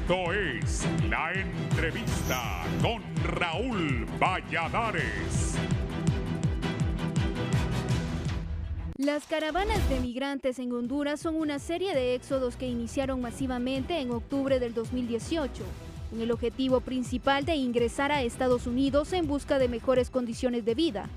Esto es La Entrevista con Raúl Valladares. Las caravanas de migrantes en Honduras son una serie de éxodos que iniciaron masivamente en octubre del 2018, con el objetivo principal de ingresar a Estados Unidos en busca de mejores condiciones de vida.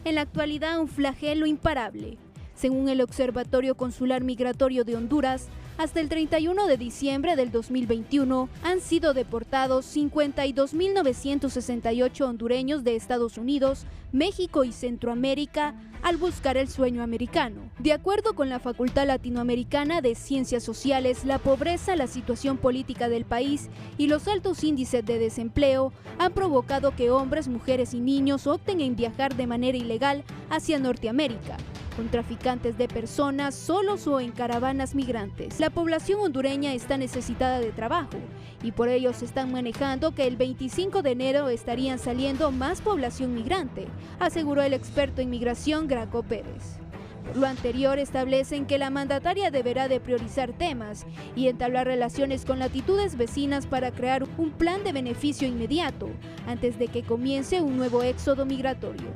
En la actualidad, un flagelo imparable. Según el Observatorio Consular Migratorio de Honduras, hasta el 31 de diciembre del 2021 han sido deportados 52.968 hondureños de Estados Unidos, México y Centroamérica al buscar el sueño americano. De acuerdo con la Facultad Latinoamericana de Ciencias Sociales, la pobreza, la situación política del país y los altos índices de desempleo han provocado que hombres, mujeres y niños opten en viajar de manera ilegal hacia Norteamérica, con traficantes de personas, solos o en caravanas migrantes. La población hondureña está necesitada de trabajo y por ello se están manejando que el 25 de enero estarían saliendo más población migrante, aseguró el experto en migración Graco Pérez. Por lo anterior, establecen que la mandataria deberá de priorizar temas y entablar relaciones con latitudes vecinas para crear un plan de beneficio inmediato antes de que comience un nuevo éxodo migratorio.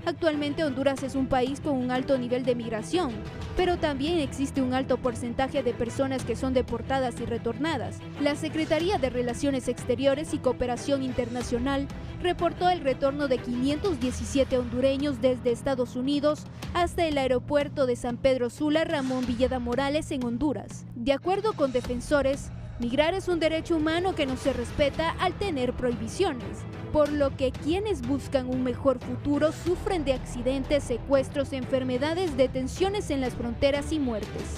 Actualmente Honduras es un país con un alto nivel de migración, pero también existe un alto porcentaje de personas que son deportadas y retornadas. La Secretaría de Relaciones Exteriores y Cooperación Internacional reportó el retorno de 517 hondureños desde Estados Unidos hasta el aeropuerto de San Pedro Sula Ramón Villeda Morales en Honduras. De acuerdo con defensores, migrar es un derecho humano que no se respeta al tener prohibiciones, por lo que quienes buscan un mejor futuro sufren de accidentes, secuestros, enfermedades, detenciones en las fronteras y muertes.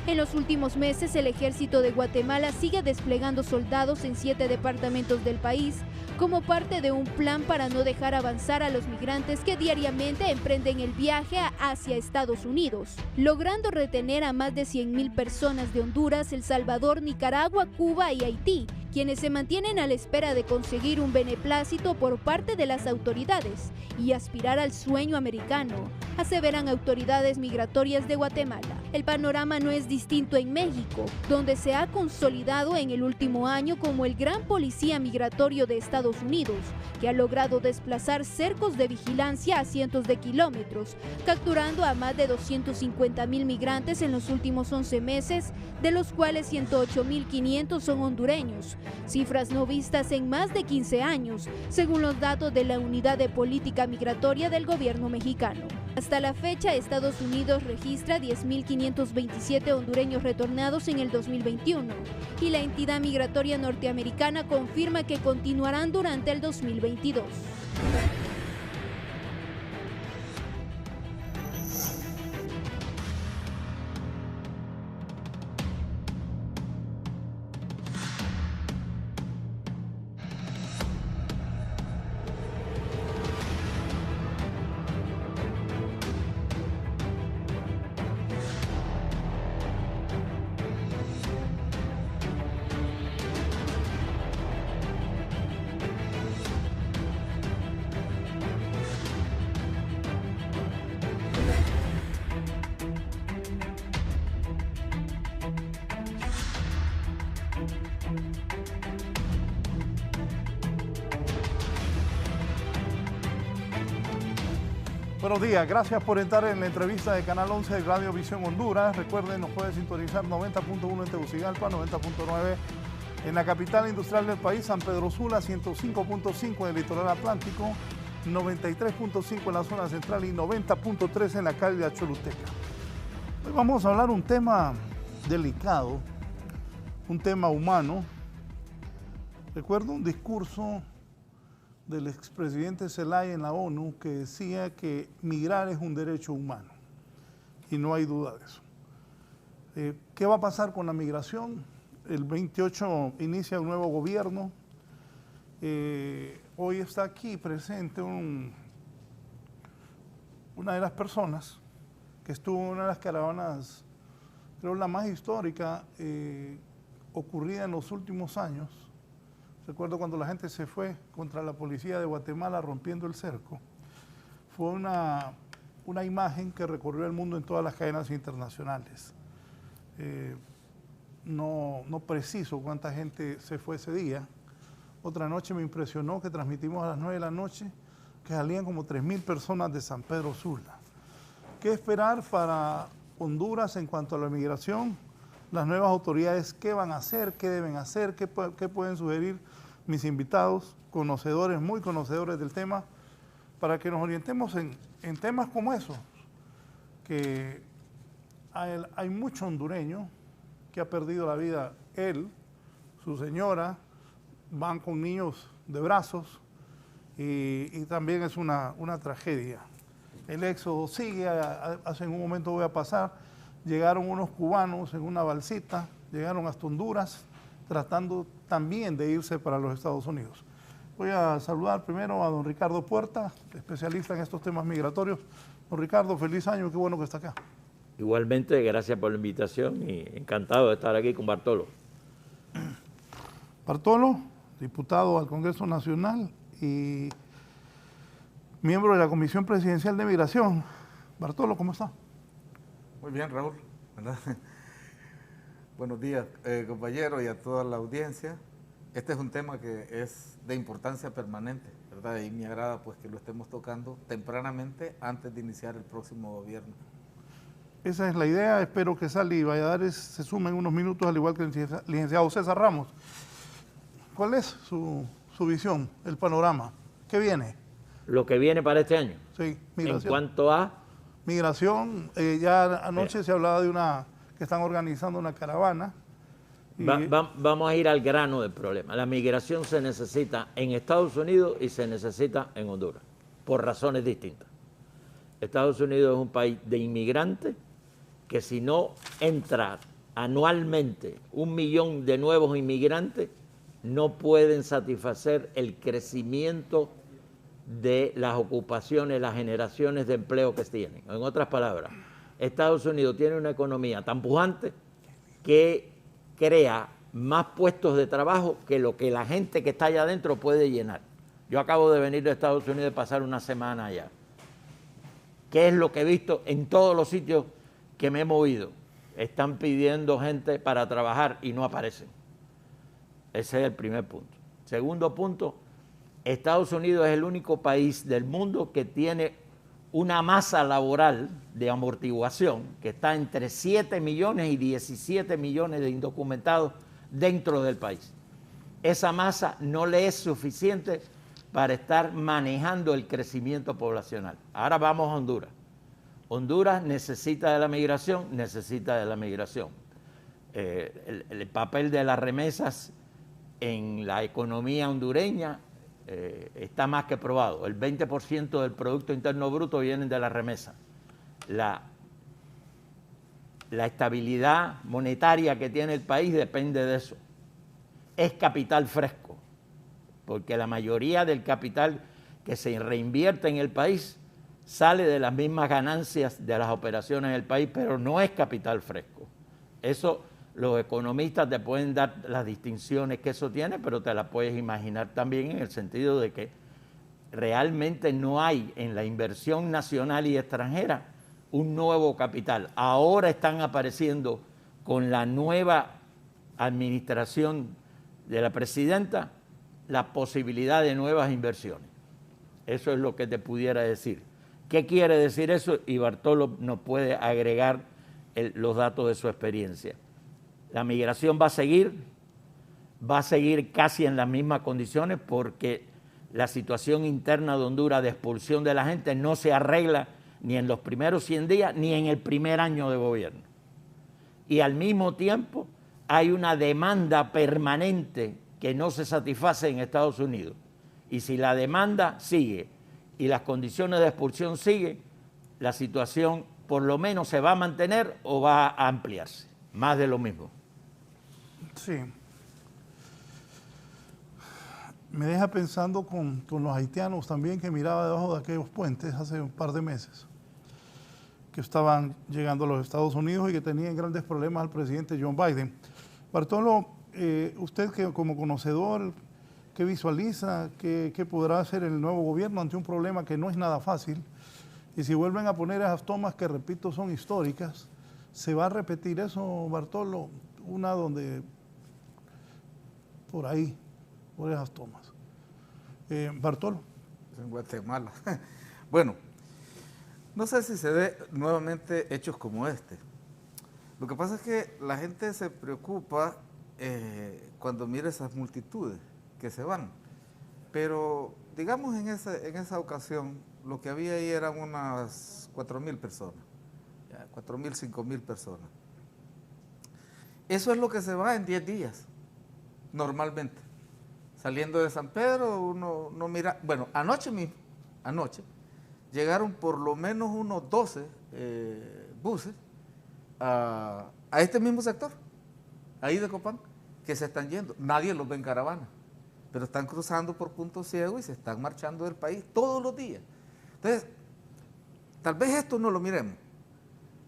En los últimos meses, el ejército de Guatemala sigue desplegando soldados en 7 departamentos del país como parte de un plan para no dejar avanzar a los migrantes que diariamente emprenden el viaje hacia Estados Unidos, logrando retener a más de 100,000 personas de Honduras, El Salvador, Nicaragua, Cuba y Haití, quienes se mantienen a la espera de conseguir un beneplácito por parte de las autoridades y aspirar al sueño americano, aseveran autoridades migratorias de Guatemala. El panorama no es distinto en México, donde se ha consolidado en el último año como el gran policía migratorio de Estados Unidos, que ha logrado desplazar cercos de vigilancia a cientos de kilómetros, capturando a más de 250,000 migrantes en los últimos 11 meses, de los cuales 108,500 son hondureños, cifras no vistas en más de 15 años, según los datos de la Unidad de Política Migratoria del gobierno mexicano. Hasta la fecha, Estados Unidos registra 10,527 hondureños retornados en el 2021 y la entidad migratoria norteamericana confirma que continuarán durante el 2022. Buenos días, gracias por estar en la entrevista de Canal 11 de Radio Visión Honduras. Recuerden, nos puede sintonizar 90.1 en Tegucigalpa, 90.9 en la capital industrial del país, San Pedro Sula, 105.5 en el litoral atlántico, 93.5 en la zona central y 90.3 en la cálida Choluteca. Hoy vamos a hablar un tema delicado, un tema humano. Recuerdo un discurso del expresidente Zelaya en la ONU que decía que migrar es un derecho humano y no hay duda de eso. ¿Qué va a pasar con la migración? El 28 inicia un nuevo gobierno. Hoy está aquí presente una de las personas que estuvo en una de las caravanas, creo la más histórica ocurrida en los últimos años. Recuerdo cuando la gente se fue contra la policía de Guatemala rompiendo el cerco. Fue una imagen que recorrió el mundo en todas las cadenas internacionales. no preciso cuánta gente se fue ese día. Otra noche me impresionó que transmitimos a las 9 de la noche que salían como 3.000 personas de San Pedro Sula. ¿Qué esperar para Honduras en cuanto a la migración? Las nuevas autoridades, ¿qué van a hacer? ¿Qué deben hacer? ¿Qué pueden sugerir mis invitados, conocedores, muy conocedores del tema, para que nos orientemos en temas como esos? Que hay mucho hondureño que ha perdido la vida, él, su señora, van con niños de brazos y también es una tragedia. El éxodo sigue, hace un momento voy a pasar, llegaron unos cubanos en una balsita, llegaron hasta Honduras, tratando también de irse para los Estados Unidos. Voy a saludar primero a don Ricardo Puerta, especialista en estos temas migratorios. Don Ricardo, feliz año, qué bueno que está acá. Igualmente, gracias por la invitación y encantado de estar aquí con Bartolo. Bartolo, diputado al Congreso Nacional y miembro de la Comisión Presidencial de Migración. Bartolo, ¿cómo está? Muy bien, Raúl, ¿verdad? Buenos días, compañeros, y a toda la audiencia. Este es un tema que es de importancia permanente, ¿verdad? Y me agrada pues que lo estemos tocando tempranamente antes de iniciar el próximo gobierno. Esa es la idea. Espero que Sally Valladares se sume en unos minutos, al igual que el licenciado César Ramos. ¿Cuál es su visión, el panorama? ¿Qué viene? Lo que viene para este año. Sí, migración. En cuanto a... Migración, ya anoche se hablaba de que están organizando una caravana. Vamos a ir al grano del problema. La migración se necesita en Estados Unidos y se necesita en Honduras, por razones distintas. Estados Unidos es un país de inmigrantes que si no entra anualmente 1 millón de nuevos inmigrantes, no pueden satisfacer el crecimiento de las ocupaciones, las generaciones de empleo que tienen. En otras palabras, Estados Unidos tiene una economía tan pujante que crea más puestos de trabajo que lo que la gente que está allá adentro puede llenar. Yo acabo de venir de Estados Unidos de pasar una semana allá. ¿Qué es lo que he visto en todos los sitios que me he movido? Están pidiendo gente para trabajar y no aparecen. Ese es el primer punto. Segundo punto, Estados Unidos es el único país del mundo que tiene una masa laboral de amortiguación que está entre 7 millones y 17 millones de indocumentados dentro del país. Esa masa no le es suficiente para estar manejando el crecimiento poblacional. Ahora vamos a Honduras. Honduras necesita de la migración, necesita de la migración. El papel de las remesas en la economía hondureña está más que probado. El 20% del Producto Interno Bruto viene de la remesa. La estabilidad monetaria que tiene el país depende de eso. Es capital fresco, porque la mayoría del capital que se reinvierte en el país sale de las mismas ganancias de las operaciones del país, pero no es capital fresco. Eso los economistas te pueden dar las distinciones que eso tiene, pero te la puedes imaginar también en el sentido de que realmente no hay en la inversión nacional y extranjera un nuevo capital. Ahora están apareciendo con la nueva administración de la presidenta la posibilidad de nuevas inversiones. Eso es lo que te pudiera decir. ¿Qué quiere decir eso? Y Bartolo nos puede agregar los datos de su experiencia. La migración va a seguir casi en las mismas condiciones porque la situación interna de Honduras de expulsión de la gente no se arregla ni en los primeros 100 días ni en el primer año de gobierno. Y al mismo tiempo hay una demanda permanente que no se satisface en Estados Unidos. Y si la demanda sigue y las condiciones de expulsión siguen, la situación por lo menos se va a mantener o va a ampliarse. Más de lo mismo. Sí. Me deja pensando con los haitianos también que miraba debajo de aquellos puentes hace un par de meses, que estaban llegando a los Estados Unidos y que tenían grandes problemas al presidente John Biden. Bartolo, usted que como conocedor, ¿qué visualiza? ¿Qué podrá hacer el nuevo gobierno ante un problema que no es nada fácil? Y si vuelven a poner esas tomas que, repito, son históricas, ¿se va a repetir eso, Bartolo? una donde, por ahí, por esas tomas. Bartolo. En Guatemala. Bueno, no sé si se ve nuevamente hechos como este. Lo que pasa es que la gente se preocupa cuando mira esas multitudes que se van. Pero, digamos, en esa ocasión, lo que había ahí eran unas 4.000 personas. 4.000, 5.000 personas. Eso es lo que se va en 10 días, normalmente. Saliendo de San Pedro, uno no mira... Bueno, anoche llegaron por lo menos unos 12 buses a este mismo sector, ahí de Copán, que se están yendo. Nadie los ve en caravana, pero están cruzando por Punto Ciego y se están marchando del país todos los días. Entonces, tal vez esto no lo miremos,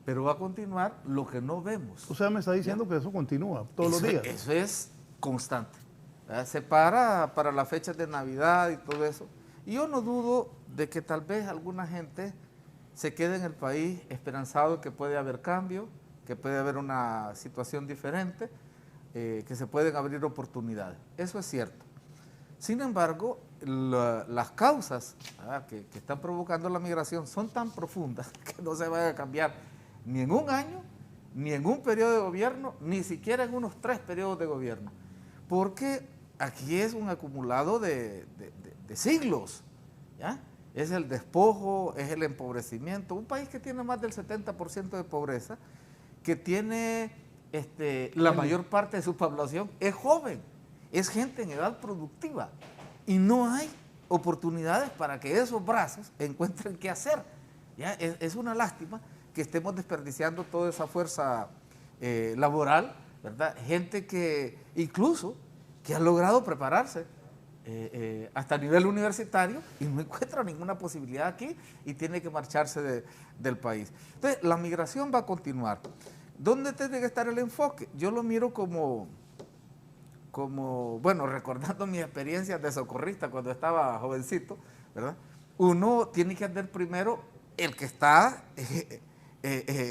pero va a continuar lo que no vemos. O sea, me está diciendo que eso continúa todos los días. Eso es constante. Se para las fechas de Navidad y todo eso. Y yo no dudo de que tal vez alguna gente se quede en el país esperanzado de que puede haber cambio, que puede haber una situación diferente, que se pueden abrir oportunidades. Eso es cierto. Sin embargo, las causas que están provocando la migración son tan profundas que no se van a cambiar ni en un año, ni en un periodo de gobierno, ni siquiera en unos 3 periodos de gobierno. Porque aquí es un acumulado de siglos, ¿ya? Es el despojo, es el empobrecimiento. Un país que tiene más del 70% de pobreza, que tiene la mayor parte de su población, es joven, es gente en edad productiva. Y no hay oportunidades para que esos brazos encuentren qué hacer. ¿Ya? Es una lástima que estemos desperdiciando toda esa fuerza laboral, ¿verdad? Gente que incluso que ha logrado prepararse hasta a nivel universitario y no encuentra ninguna posibilidad aquí y tiene que marcharse del país. Entonces, la migración va a continuar. ¿Dónde tiene que estar el enfoque? Yo lo miro como bueno, recordando mis experiencias de socorrista cuando estaba jovencito, ¿verdad? Uno tiene que atender primero el que está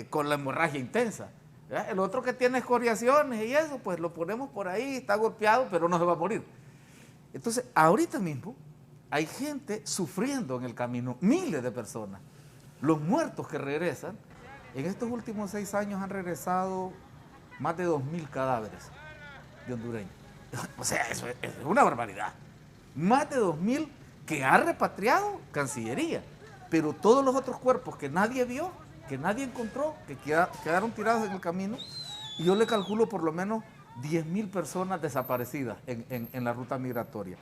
con la hemorragia intensa. ¿Ya? El otro que tiene escoriaciones y eso, pues lo ponemos por ahí, está golpeado, pero no se va a morir. Entonces, ahorita mismo hay gente sufriendo en el camino, miles de personas. Los muertos que regresan, en estos últimos 6 años han regresado más de 2.000 cadáveres de hondureños. O sea, eso es una barbaridad. Más de 2.000 que ha repatriado Cancillería, pero todos los otros cuerpos que nadie vio, que nadie encontró, que quedaron tirados en el camino, y yo le calculo por lo menos 10.000 personas desaparecidas en la ruta migratoria.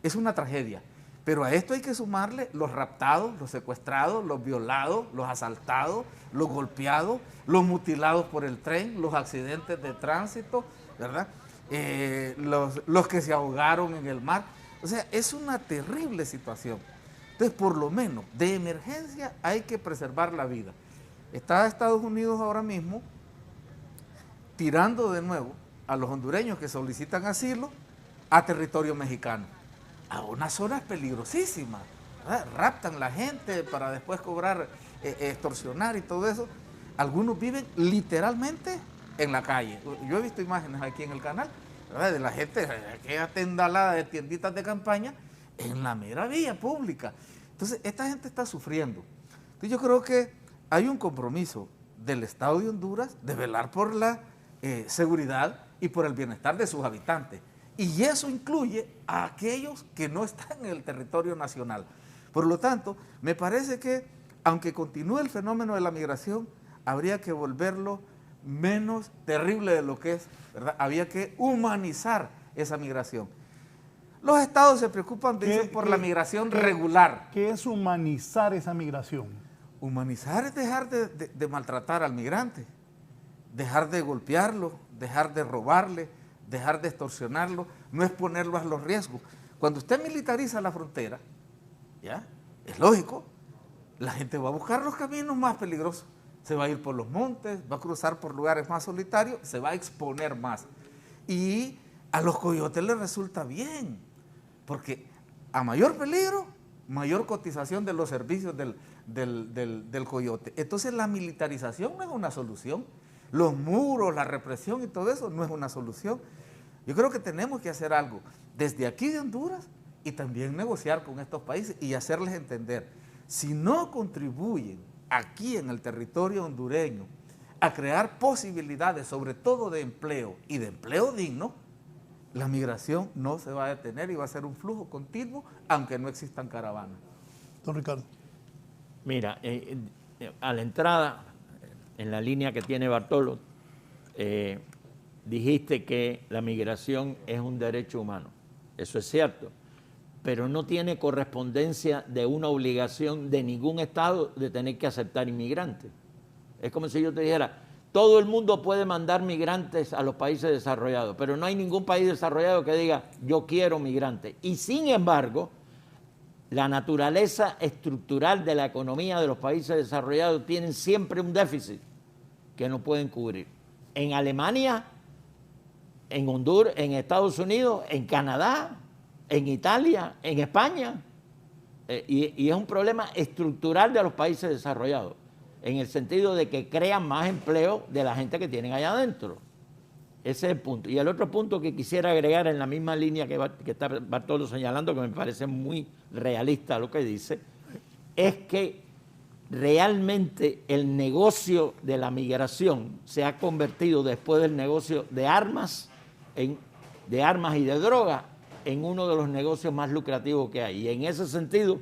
Es una tragedia, pero a esto hay que sumarle los raptados, los secuestrados, los violados, los asaltados, los golpeados, los mutilados por el tren, los accidentes de tránsito, ¿verdad? Los que se ahogaron en el mar. O sea, es una terrible situación. Entonces, por lo menos, de emergencia hay que preservar la vida. Está Estados Unidos ahora mismo tirando de nuevo a los hondureños que solicitan asilo a territorio mexicano, a unas zonas peligrosísimas, ¿verdad? Raptan la gente para después cobrar, extorsionar y todo eso. Algunos viven literalmente en la calle. Yo he visto imágenes aquí en el canal, ¿verdad? De la gente que está tendalada de tienditas de campaña en la mera vía pública. Entonces, esta gente está sufriendo. Entonces, yo creo que hay un compromiso del Estado de Honduras de velar por la seguridad y por el bienestar de sus habitantes. Y eso incluye a aquellos que no están en el territorio nacional. Por lo tanto, me parece que, aunque continúe el fenómeno de la migración, habría que volverlo menos terrible de lo que es, ¿verdad? Había que humanizar esa migración. Los estados se preocupan, dicen, por la migración regular. ¿Qué es humanizar esa migración? Humanizar es dejar de maltratar al migrante, dejar de golpearlo, dejar de robarle, dejar de extorsionarlo, no exponerlo a los riesgos. Cuando usted militariza la frontera, ¿ya? Es lógico, la gente va a buscar los caminos más peligrosos, se va a ir por los montes, va a cruzar por lugares más solitarios, se va a exponer más. Y a los coyotes les resulta bien, porque a mayor peligro, mayor cotización de los servicios del coyote. Entonces la militarización no es una solución. los muros, la represión y todo eso no es una solución. Yo creo que tenemos que hacer algo desde aquí de Honduras y también negociar con estos países y hacerles entender, si no contribuyen aquí en el territorio hondureño a crear posibilidades, sobre todo de empleo y de empleo digno, la migración no se va a detener y va a ser un flujo continuo, aunque no existan caravanas. Don Ricardo. Mira, a la entrada, en la línea que tiene Bartolo, dijiste que la migración es un derecho humano. Eso es cierto, pero no tiene correspondencia de una obligación de ningún Estado de tener que aceptar inmigrantes. Es como si yo te dijera, todo el mundo puede mandar migrantes a los países desarrollados, pero no hay ningún país desarrollado que diga, yo quiero migrantes. Y sin embargo, la naturaleza estructural de la economía de los países desarrollados tienen siempre un déficit que no pueden cubrir. En Alemania, en Honduras, en Estados Unidos, en Canadá, en Italia, en España. Y es un problema estructural de los países desarrollados, en el sentido de que crean más empleo de la gente que tienen allá adentro. Ese es el punto. Y el otro punto que quisiera agregar en la misma línea que está Bartolo señalando, que me parece muy realista lo que dice, es que realmente el negocio de la migración se ha convertido después del negocio de armas y de droga en uno de los negocios más lucrativos que hay. Y en ese sentido,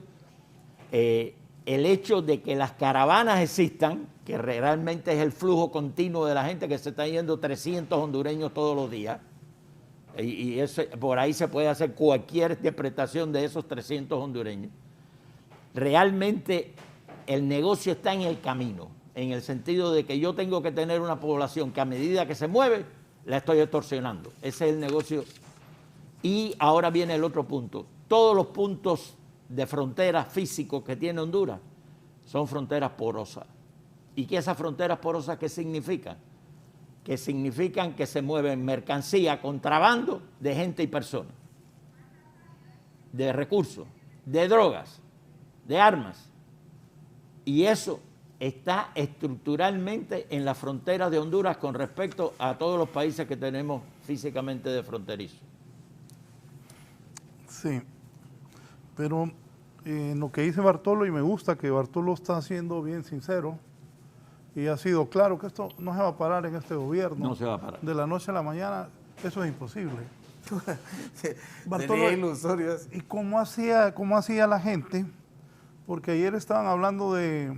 el hecho de que las caravanas existan, que realmente es el flujo continuo de la gente, que se está yendo 300 hondureños todos los días, y por ahí se puede hacer cualquier interpretación de esos 300 hondureños, realmente el negocio está en el camino, en el sentido de que yo tengo que tener una población que a medida que se mueve, la estoy extorsionando. Ese es el negocio. Y ahora viene el otro punto. Todos los puntos de fronteras físicos que tiene Honduras son fronteras porosas. ¿Y qué esas fronteras porosas qué significan? Que significan que se mueven mercancía, contrabando de gente y personas, de recursos, de drogas, de armas. Y eso está estructuralmente en las fronteras de Honduras con respecto a todos los países que tenemos físicamente de fronterizo. Sí, pero lo que dice Bartolo, y me gusta que Bartolo está siendo bien sincero y ha sido claro que esto no se va a parar en este gobierno. No se va a parar. De la noche a la mañana, eso es imposible. Bartolo, ilusorio. ¿Y cómo hacía la gente? Porque ayer estaban hablando de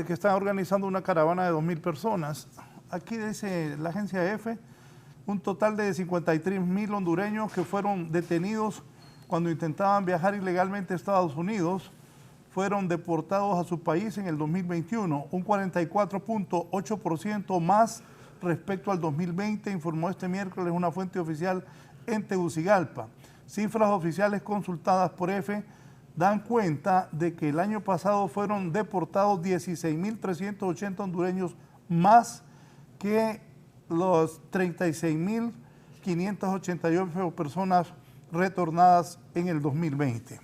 que están organizando una caravana de 2,000 personas. Aquí dice la agencia EFE, un total de 53,000 hondureños que fueron detenidos cuando intentaban viajar ilegalmente a Estados Unidos, fueron deportados a su país en el 2021, un 44.8% más respecto al 2020, informó este miércoles una fuente oficial en Tegucigalpa. Cifras oficiales consultadas por EFE dan cuenta de que el año pasado fueron deportados 16,380 hondureños más que los 36,588 personas retornadas en el 2020.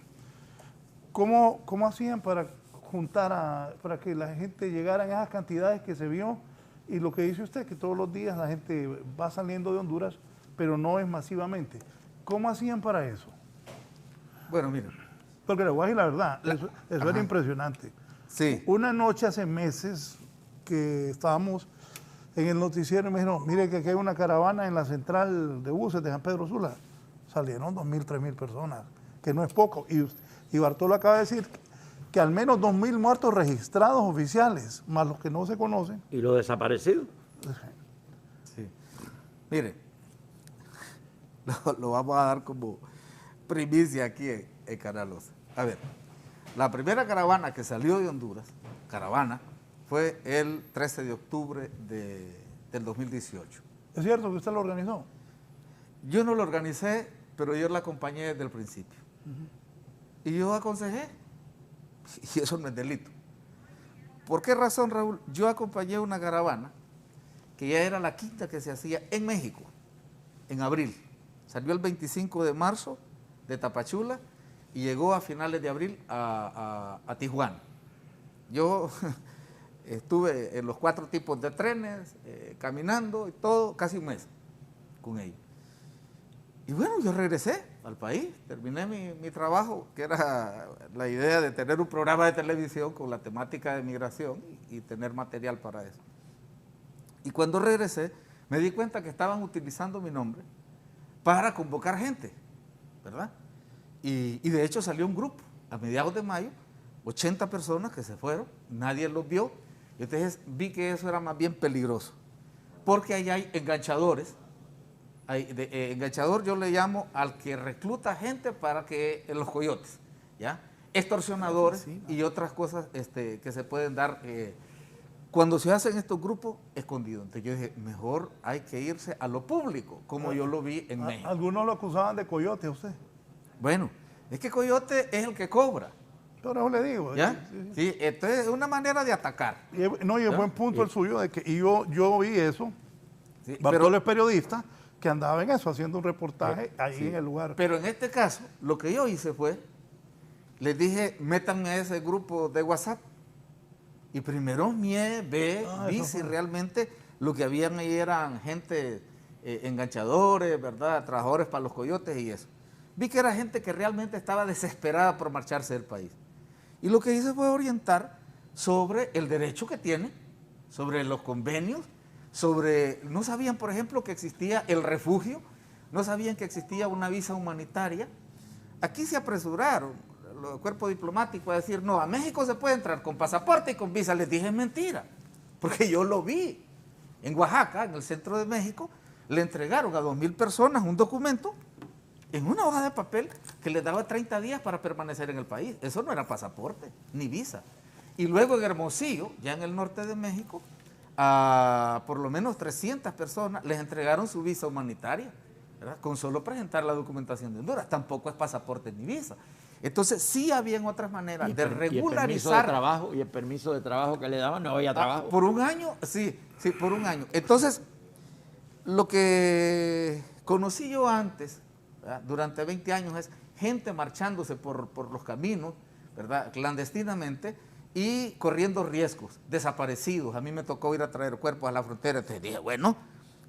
¿Cómo hacían para juntar, para que la gente llegara a esas cantidades que se vio? Y lo que dice usted, que todos los días la gente va saliendo de Honduras, pero no es masivamente. ¿Cómo hacían para eso? Bueno, mira. Porque le voy a decir la verdad, eso era impresionante. Sí. Una noche hace meses que estábamos en el noticiero y me dijeron, mire que aquí hay una caravana en la central de buses de San Pedro Sula. Salieron 2,000, 3,000 personas, que no es poco. Y Bartolo acaba de decir que al menos 2,000 muertos registrados oficiales, más los que no se conocen. ¿Y los desaparecidos? Sí. Mire, lo vamos a dar como primicia aquí en Canal 11. A ver, la primera caravana que salió de Honduras, fue el 13 de octubre del 2018. ¿Es cierto que usted lo organizó? Yo no lo organicé, pero yo la acompañé desde el principio. Y yo aconsejé, y eso no es delito. ¿Por qué razón, Raúl? Yo acompañé una caravana que ya era la quinta que se hacía en México, en abril. Salió el 25 de marzo de Tapachula y llegó a finales de abril a Tijuana. Yo Estuve en los 4 tipos de trenes, caminando y todo, casi un mes con ellos. Y bueno, yo regresé al país, terminé mi trabajo, que era la idea de tener un programa de televisión con la temática de migración y tener material para eso. Y cuando regresé, me di cuenta que estaban utilizando mi nombre para convocar gente, ¿verdad? Y de hecho salió un grupo a mediados de mayo, 80 personas que se fueron, nadie los vio. Y entonces vi que eso era más bien peligroso, porque ahí hay enganchadores. Enganchador yo le llamo al que recluta gente para que los coyotes, ¿ya? Extorsionadores y otras cosas que se pueden dar cuando se hacen estos grupos escondidos. Entonces yo dije, mejor hay que irse a lo público, como yo lo vi en México. Algunos lo acusaban de coyote a usted. Bueno, es que coyote es el que cobra. Pero yo le digo. ¿Ya? Sí, entonces es una manera de atacar. Y es buen punto el suyo, de que yo vi eso. Sí, Bartolo es periodista, que andaba en eso, haciendo un reportaje ahí en el lugar. Pero en este caso, lo que yo hice fue, les dije, métanme a ese grupo de WhatsApp. Y primero vi si realmente lo que habían ahí eran gente, enganchadores, ¿verdad? Trabajadores para los coyotes y eso. Vi que era gente que realmente estaba desesperada por marcharse del país. Y lo que hice fue orientar sobre el derecho que tiene, sobre los convenios, no sabían, por ejemplo, que existía el refugio, no sabían que existía una visa humanitaria. Aquí se apresuraron los cuerpos diplomáticos a decir, no, a México se puede entrar con pasaporte y con visa. Les dije, es mentira, porque yo lo vi. En Oaxaca, en el centro de México, le entregaron a 2,000 personas un documento en una hoja de papel que les daba 30 días para permanecer en el país. Eso no era pasaporte, ni visa. Y luego en Hermosillo, ya en el norte de México, a por lo menos 300 personas les entregaron su visa humanitaria, ¿verdad? Con solo presentar la documentación de Honduras. Tampoco es pasaporte ni visa. Entonces sí habían otras maneras de regularizar. Y el permiso de trabajo que le daban, no había trabajo. Por un año, sí, por un año. Entonces, lo que conocí yo antes, ¿verdad? Durante 20 años, es gente marchándose por los caminos, ¿verdad? Clandestinamente, y corriendo riesgos, desaparecidos. A mí me tocó ir a traer cuerpos a la frontera. Entonces dije, bueno,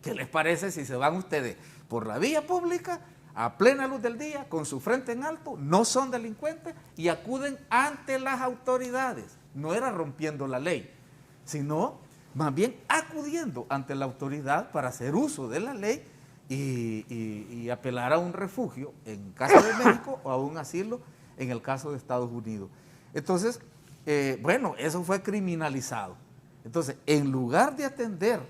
¿qué les parece si se van ustedes por la vía pública, a plena luz del día, con su frente en alto, no son delincuentes y acuden ante las autoridades? No era rompiendo la ley, sino más bien acudiendo ante la autoridad para hacer uso de la ley y apelar a un refugio en caso de México o a un asilo en el caso de Estados Unidos. Entonces, bueno, eso fue criminalizado. Entonces, en lugar de atender,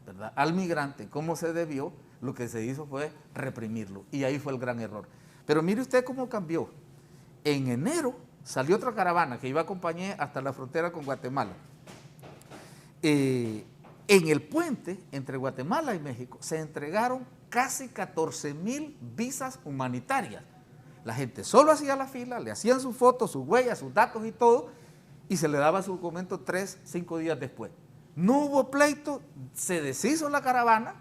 ¿verdad?, al migrante como se debió, lo que se hizo fue reprimirlo. Y ahí fue el gran error. Pero mire usted cómo cambió. En enero salió otra caravana que iba a acompañar hasta la frontera con Guatemala. En el puente entre Guatemala y México se entregaron casi 14,000 visas humanitarias. La gente solo hacía la fila, le hacían sus fotos, sus huellas, sus datos y todo, y se le daba su documento 3, 5 días después. No hubo pleito, se deshizo la caravana,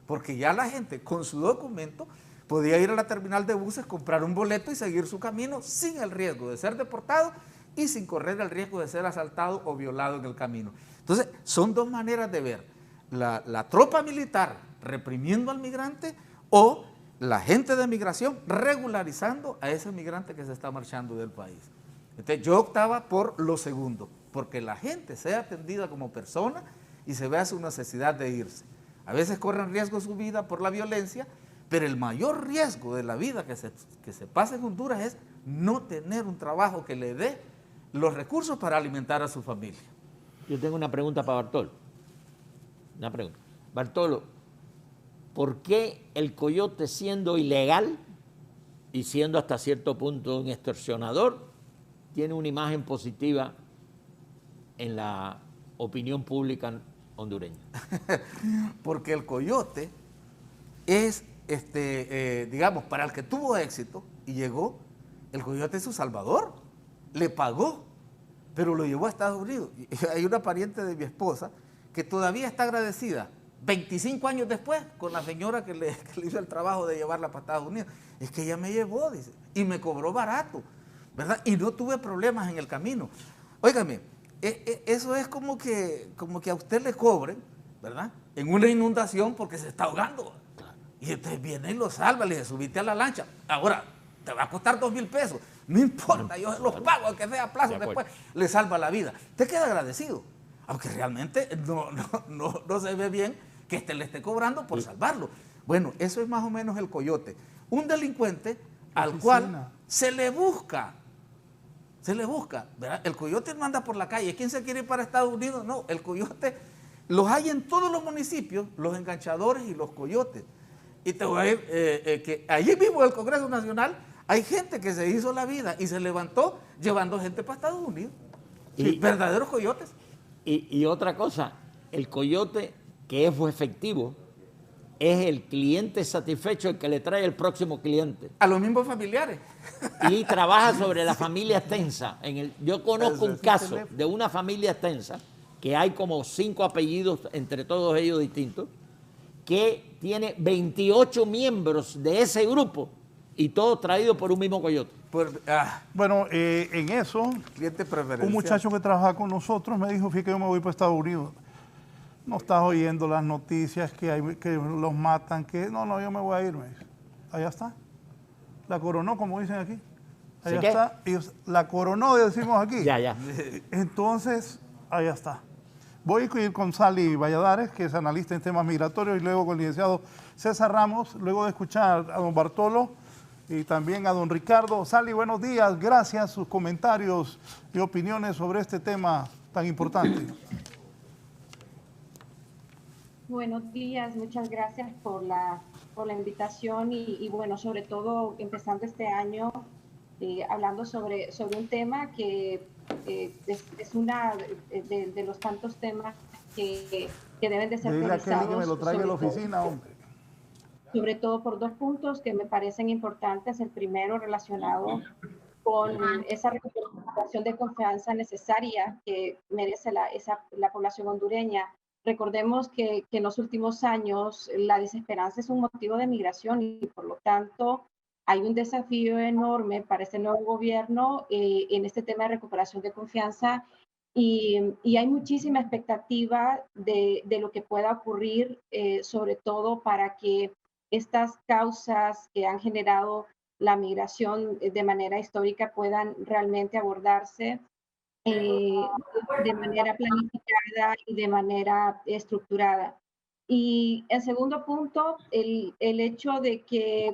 porque ya la gente con su documento podía ir a la terminal de buses, comprar un boleto y seguir su camino sin el riesgo de ser deportado y sin correr el riesgo de ser asaltado o violado en el camino. Entonces, son dos maneras de ver: la tropa militar reprimiendo al migrante o la gente de migración regularizando a ese migrante que se está marchando del país. Entonces, yo optaba por lo segundo, porque la gente sea atendida como persona y se vea su necesidad de irse. A veces corren riesgo su vida por la violencia, pero el mayor riesgo de la vida que se pasa en Honduras es no tener un trabajo que le dé los recursos para alimentar a su familia. Yo tengo una pregunta para Bartolo. Una pregunta. Bartolo, ¿por qué el coyote, siendo ilegal y siendo hasta cierto punto un extorsionador, tiene una imagen positiva en la opinión pública hondureña? Porque el coyote es, digamos, para el que tuvo éxito y llegó, el coyote es su salvador, le pagó, pero lo llevó a Estados Unidos. Hay una pariente de mi esposa que todavía está agradecida 25 años después con la señora que le hizo el trabajo de llevarla para Estados Unidos. Es que ella me llevó, dice, y me cobró barato, ¿verdad? Y no tuve problemas en el camino. Óigame, Eso es como que a usted le cobren, ¿verdad? En una inundación porque se está ahogando. Y entonces viene y lo salva, le dice, subiste a la lancha. Ahora, te va a costar 2,000 pesos. No importa, yo los pago, aunque sea a plazo, después le salva la vida. Te queda agradecido. Aunque realmente no se ve bien que le esté cobrando por salvarlo. Bueno, eso es más o menos el coyote. Un delincuente al cual se le busca, ¿verdad? El coyote no anda por la calle. ¿Quién se quiere ir para Estados Unidos? No, el coyote los hay en todos los municipios, los enganchadores y los coyotes. Y te voy a ir, que allí mismo en el Congreso Nacional hay gente que se hizo la vida y se levantó llevando gente para Estados Unidos. Sí, verdaderos coyotes. Y otra cosa, el coyote que es efectivo es el cliente satisfecho el que le trae el próximo cliente. A los mismos familiares. Y trabaja sobre la familia extensa. Yo conozco un caso de una familia extensa, que hay como 5 apellidos, entre todos ellos distintos, que tiene 28 miembros de ese grupo y todos traídos por un mismo coyote. Bueno, en eso, un muchacho que trabaja con nosotros me dijo, fíjate que yo me voy para Estados Unidos. No estás oyendo las noticias que los matan, que no, yo me voy a ir. Me dice. Allá está. La coronó, como dicen aquí. Allá está. La coronó, decimos aquí. Ya. Entonces, allá está. Voy a ir con Sally Valladares, que es analista en temas migratorios, y luego con el licenciado César Ramos, luego de escuchar a don Bartolo y también a don Ricardo. Sally, buenos días. Gracias, sus comentarios y opiniones sobre este tema tan importante. Buenos días, muchas gracias por la invitación y bueno, sobre todo empezando este año hablando sobre un tema que es una de los tantos temas que deben de ser revisados. Que me lo traiga a la oficina, hombre. Sobre todo por 2 puntos que me parecen importantes. El primero relacionado con esa recuperación de confianza necesaria que merece la población hondureña. Recordemos que en los últimos años la desesperanza es un motivo de migración y por lo tanto hay un desafío enorme para este nuevo gobierno en este tema de recuperación de confianza y hay muchísima expectativa de lo que pueda ocurrir, sobre todo para que estas causas que han generado la migración de manera histórica puedan realmente abordarse de manera planificada y de manera estructurada. Y en segundo punto, el hecho de que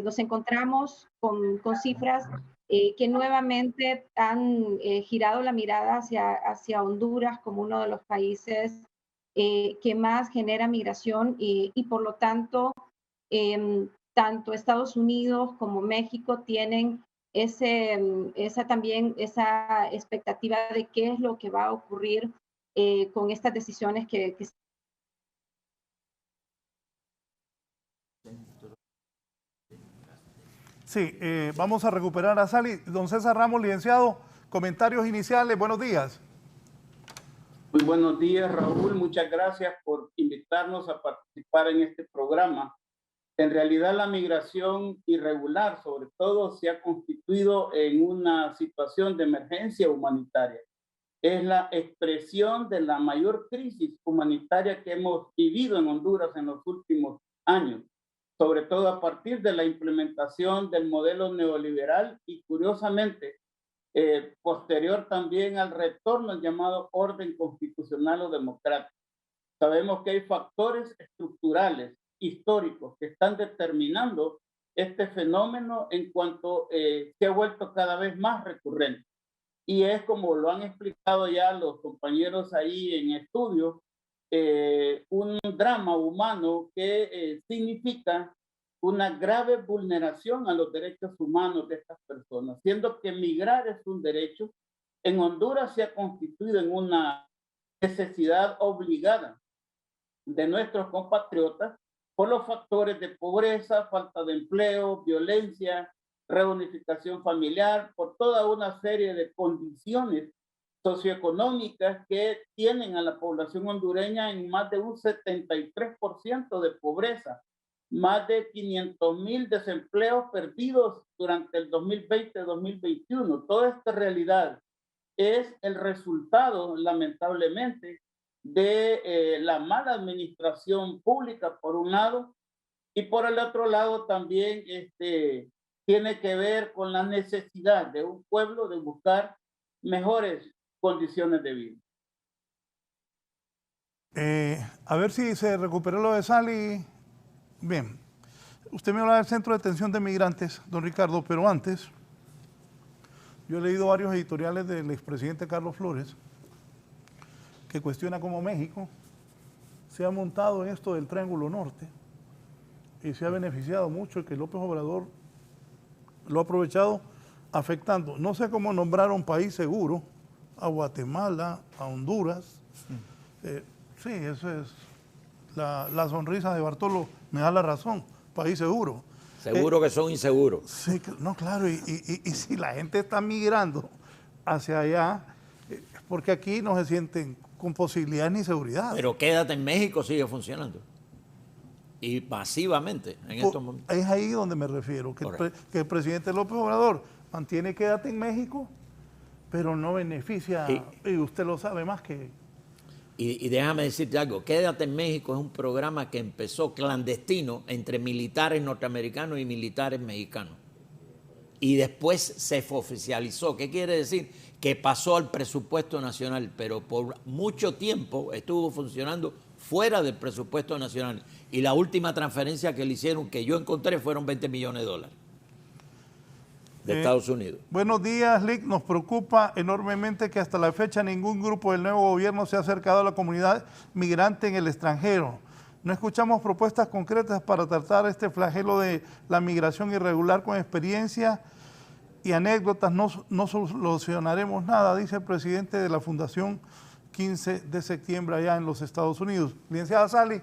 nos encontramos con cifras que nuevamente han girado la mirada hacia Honduras como uno de los países que más genera migración y por lo tanto, tanto Estados Unidos como México tienen esa expectativa de qué es lo que va a ocurrir con estas decisiones que Sí, vamos a recuperar a Sally. Don César Ramos, licenciado, comentarios iniciales, buenos días. Muy buenos días, Raúl, muchas gracias por invitarnos a participar en este programa. En realidad la migración irregular, sobre todo, se ha constituido en una situación de emergencia humanitaria. Es la expresión de la mayor crisis humanitaria que hemos vivido en Honduras en los últimos años, sobre todo a partir de la implementación del modelo neoliberal y, curiosamente, posterior también al retorno al llamado orden constitucional o democrático. Sabemos que hay factores estructurales históricos que están determinando este fenómeno en cuanto se ha vuelto cada vez más recurrente. Y es como lo han explicado ya los compañeros ahí en estudio, un drama humano que significa una grave vulneración a los derechos humanos de estas personas, siendo que migrar es un derecho. En Honduras se ha constituido en una necesidad obligada de nuestros compatriotas por los factores de pobreza, falta de empleo, violencia, reunificación familiar, por toda una serie de condiciones socioeconómicas que tienen a la población hondureña en más de un 73% de pobreza, más de 500,000 desempleos perdidos durante el 2020-2021. Toda esta realidad es el resultado, lamentablemente, de la mala administración pública, por un lado, y por el otro lado también tiene que ver con la necesidad de un pueblo de buscar mejores condiciones de vida. A ver si se recuperó lo de Sally. Bien, usted me habla del Centro de Detención de Migrantes, don Ricardo, pero antes, yo he leído varios editoriales del expresidente Carlos Flores que cuestiona cómo México se ha montado en esto del Triángulo Norte y se ha beneficiado mucho, y que López Obrador lo ha aprovechado afectando. No sé cómo nombraron país seguro a Guatemala, a Honduras. Sí, eso es. La sonrisa de Bartolo me da la razón. País seguro. Seguro que son inseguros. Sí, no, claro. Y si la gente está migrando hacia allá, porque aquí no se sienten con posibilidades ni seguridad. Pero Quédate en México sigue funcionando. Y masivamente en estos momentos. Es ahí donde me refiero, que el presidente López Obrador mantiene Quédate en México, pero no beneficia, y usted lo sabe más que... Y déjame decirte algo, Quédate en México es un programa que empezó clandestino entre militares norteamericanos y militares mexicanos. Y después se oficializó. ¿Qué quiere decir? Que pasó al presupuesto nacional, pero por mucho tiempo estuvo funcionando fuera del presupuesto nacional. Y la última transferencia que le hicieron, que yo encontré, fueron $20 millones de Estados Unidos. Buenos días, Lick. Nos preocupa enormemente que hasta la fecha ningún grupo del nuevo gobierno se ha acercado a la comunidad migrante en el extranjero. No escuchamos propuestas concretas para tratar este flagelo de la migración irregular. Con experiencia y anécdotas no solucionaremos nada, dice el presidente de la Fundación 15 de septiembre allá en los Estados Unidos. Licenciada Sally.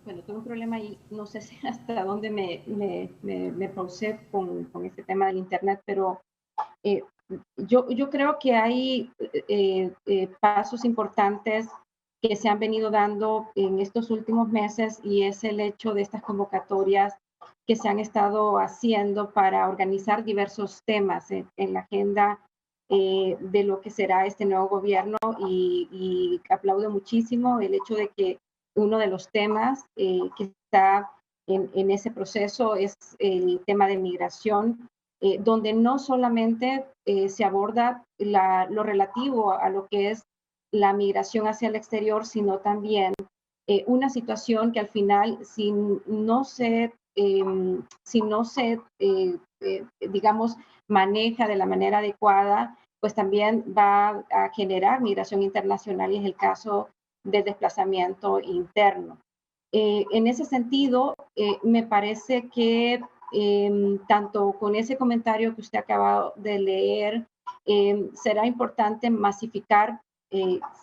Bueno, tengo un problema ahí, no sé si hasta dónde me pausé con este tema del Internet, pero yo creo que hay pasos importantes que se han venido dando en estos últimos meses, y es el hecho de estas convocatorias que se han estado haciendo para organizar diversos temas en la agenda de lo que será este nuevo gobierno, y aplaudo muchísimo el hecho de que uno de los temas que está en ese proceso es el tema de migración, donde no solamente se aborda lo relativo a lo que es la migración hacia el exterior, sino también una situación que al final, si no se digamos, maneja de la manera adecuada, pues también va a generar migración internacional, y es el caso del desplazamiento interno. En ese sentido, me parece que tanto con ese comentario que usted acaba de leer, será importante masificar,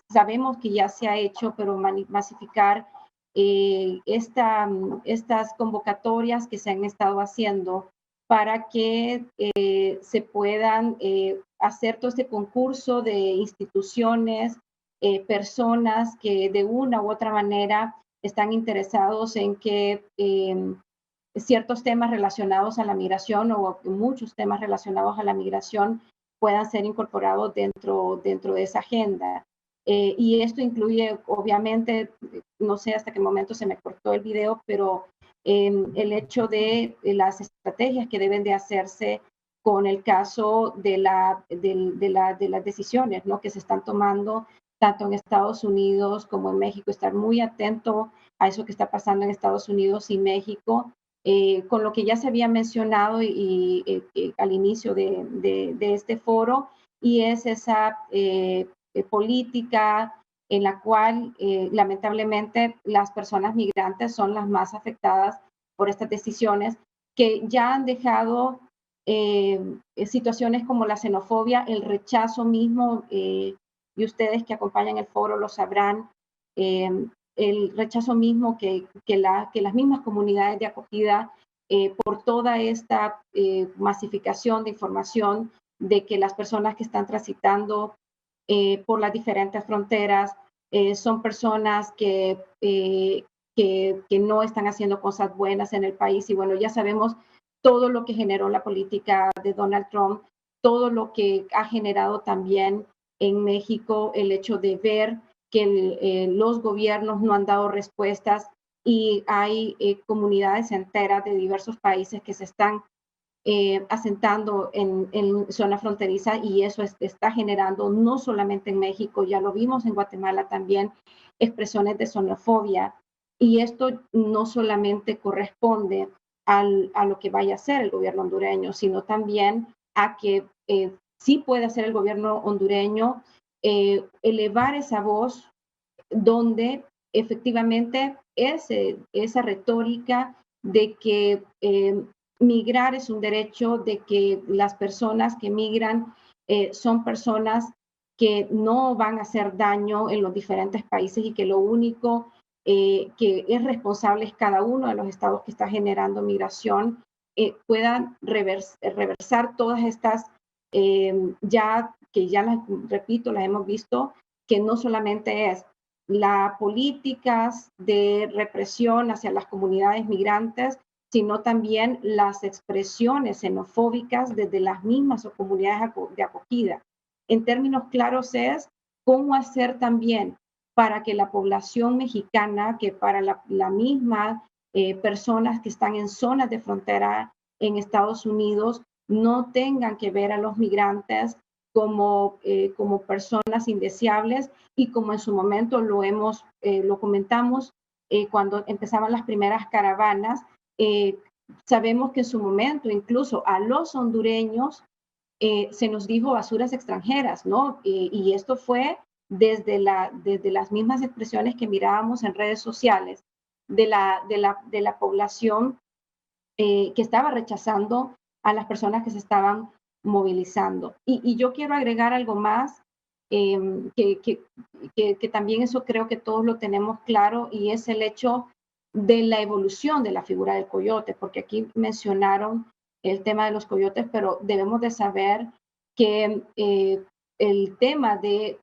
sabemos que ya se ha hecho, pero masificar estas convocatorias que se han estado haciendo para que se puedan hacer todo este concurso de instituciones, personas que de una u otra manera están interesados en que ciertos temas relacionados a la migración, o muchos temas relacionados a la migración, puedan ser incorporados dentro de esa agenda. Y esto incluye, obviamente, no sé hasta qué momento se me cortó el video, pero el hecho de las estrategias que deben de hacerse con el caso de las decisiones, ¿no?, que se están tomando tanto en Estados Unidos como en México. Estar muy atento a eso que está pasando en Estados Unidos y México, con lo que ya se había mencionado y al inicio de este foro, y es esa política en la cual lamentablemente las personas migrantes son las más afectadas por estas decisiones, que ya han dejado situaciones como la xenofobia, el rechazo mismo, y ustedes que acompañan el foro lo sabrán, el rechazo mismo que las mismas comunidades de acogida, por toda esta masificación de información de que las personas que están transitando por las diferentes fronteras son personas que no están haciendo cosas buenas en el país. Y bueno, ya sabemos todo lo que generó la política de Donald Trump, todo lo que ha generado también en México el hecho de ver que los gobiernos no han dado respuestas y hay comunidades enteras de diversos países que se están asentando en zona fronteriza, y eso está generando no solamente en México, ya lo vimos en Guatemala también, expresiones de xenofobia, y esto no solamente corresponde a lo que vaya a hacer el gobierno hondureño, sino también a que sí puede hacer el gobierno hondureño elevar esa voz donde efectivamente esa retórica de que migrar es un derecho, de que las personas que migran son personas que no van a hacer daño en los diferentes países y que lo único que es responsable es cada uno de los estados que está generando migración, puedan reversar todas estas, repito, las hemos visto, que no solamente es las políticas de represión hacia las comunidades migrantes, sino también las expresiones xenofóbicas desde las mismas comunidades de acogida. En términos claros es cómo hacer también para que la población mexicana, que para la misma personas que están en zonas de frontera en Estados Unidos, no tengan que ver a los migrantes como personas indeseables, y como en su momento lo comentamos cuando empezaban las primeras caravanas, sabemos que en su momento incluso a los hondureños se nos dijo basuras extranjeras, ¿no? Y esto fue desde las mismas expresiones que mirábamos en redes sociales de la población que estaba rechazando a las personas que se estaban movilizando. Y yo quiero agregar algo más, que también eso creo que todos lo tenemos claro, y es el hecho de la evolución de la figura del coyote, porque aquí mencionaron el tema de los coyotes, pero debemos de saber que el tema de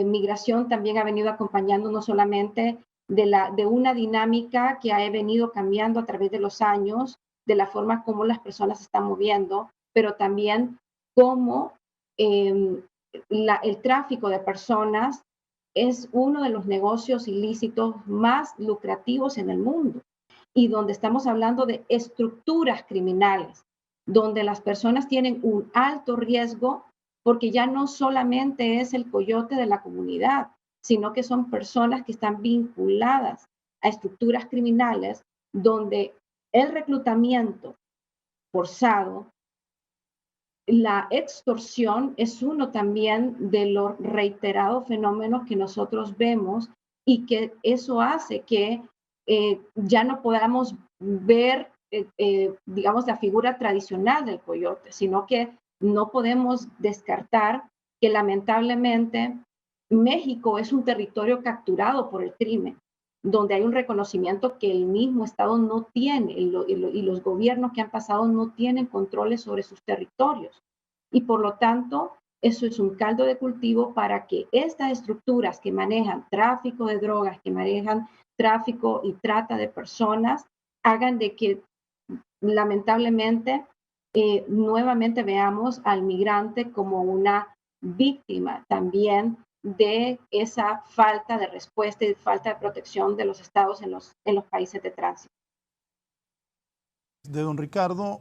migración también ha venido acompañando no solamente de una dinámica que ha venido cambiando a través de los años, de la forma como las personas se están moviendo, pero también cómo el tráfico de personas es uno de los negocios ilícitos más lucrativos en el mundo, y donde estamos hablando de estructuras criminales, donde las personas tienen un alto riesgo, porque ya no solamente es el coyote de la comunidad, sino que son personas que están vinculadas a estructuras criminales, donde el reclutamiento forzado, la extorsión es uno también de los reiterados fenómenos que nosotros vemos, y que eso hace que ya no podamos ver, digamos, la figura tradicional del coyote, sino que no podemos descartar que lamentablemente México es un territorio capturado por el crimen, donde hay un reconocimiento que el mismo Estado no tiene, y los gobiernos que han pasado no tienen controles sobre sus territorios. Y por lo tanto, eso es un caldo de cultivo para que estas estructuras que manejan tráfico de drogas, que manejan tráfico y trata de personas, hagan de que lamentablemente nuevamente veamos al migrante como una víctima también de esa falta de respuesta y falta de protección de los estados en los países de tránsito. De don Ricardo.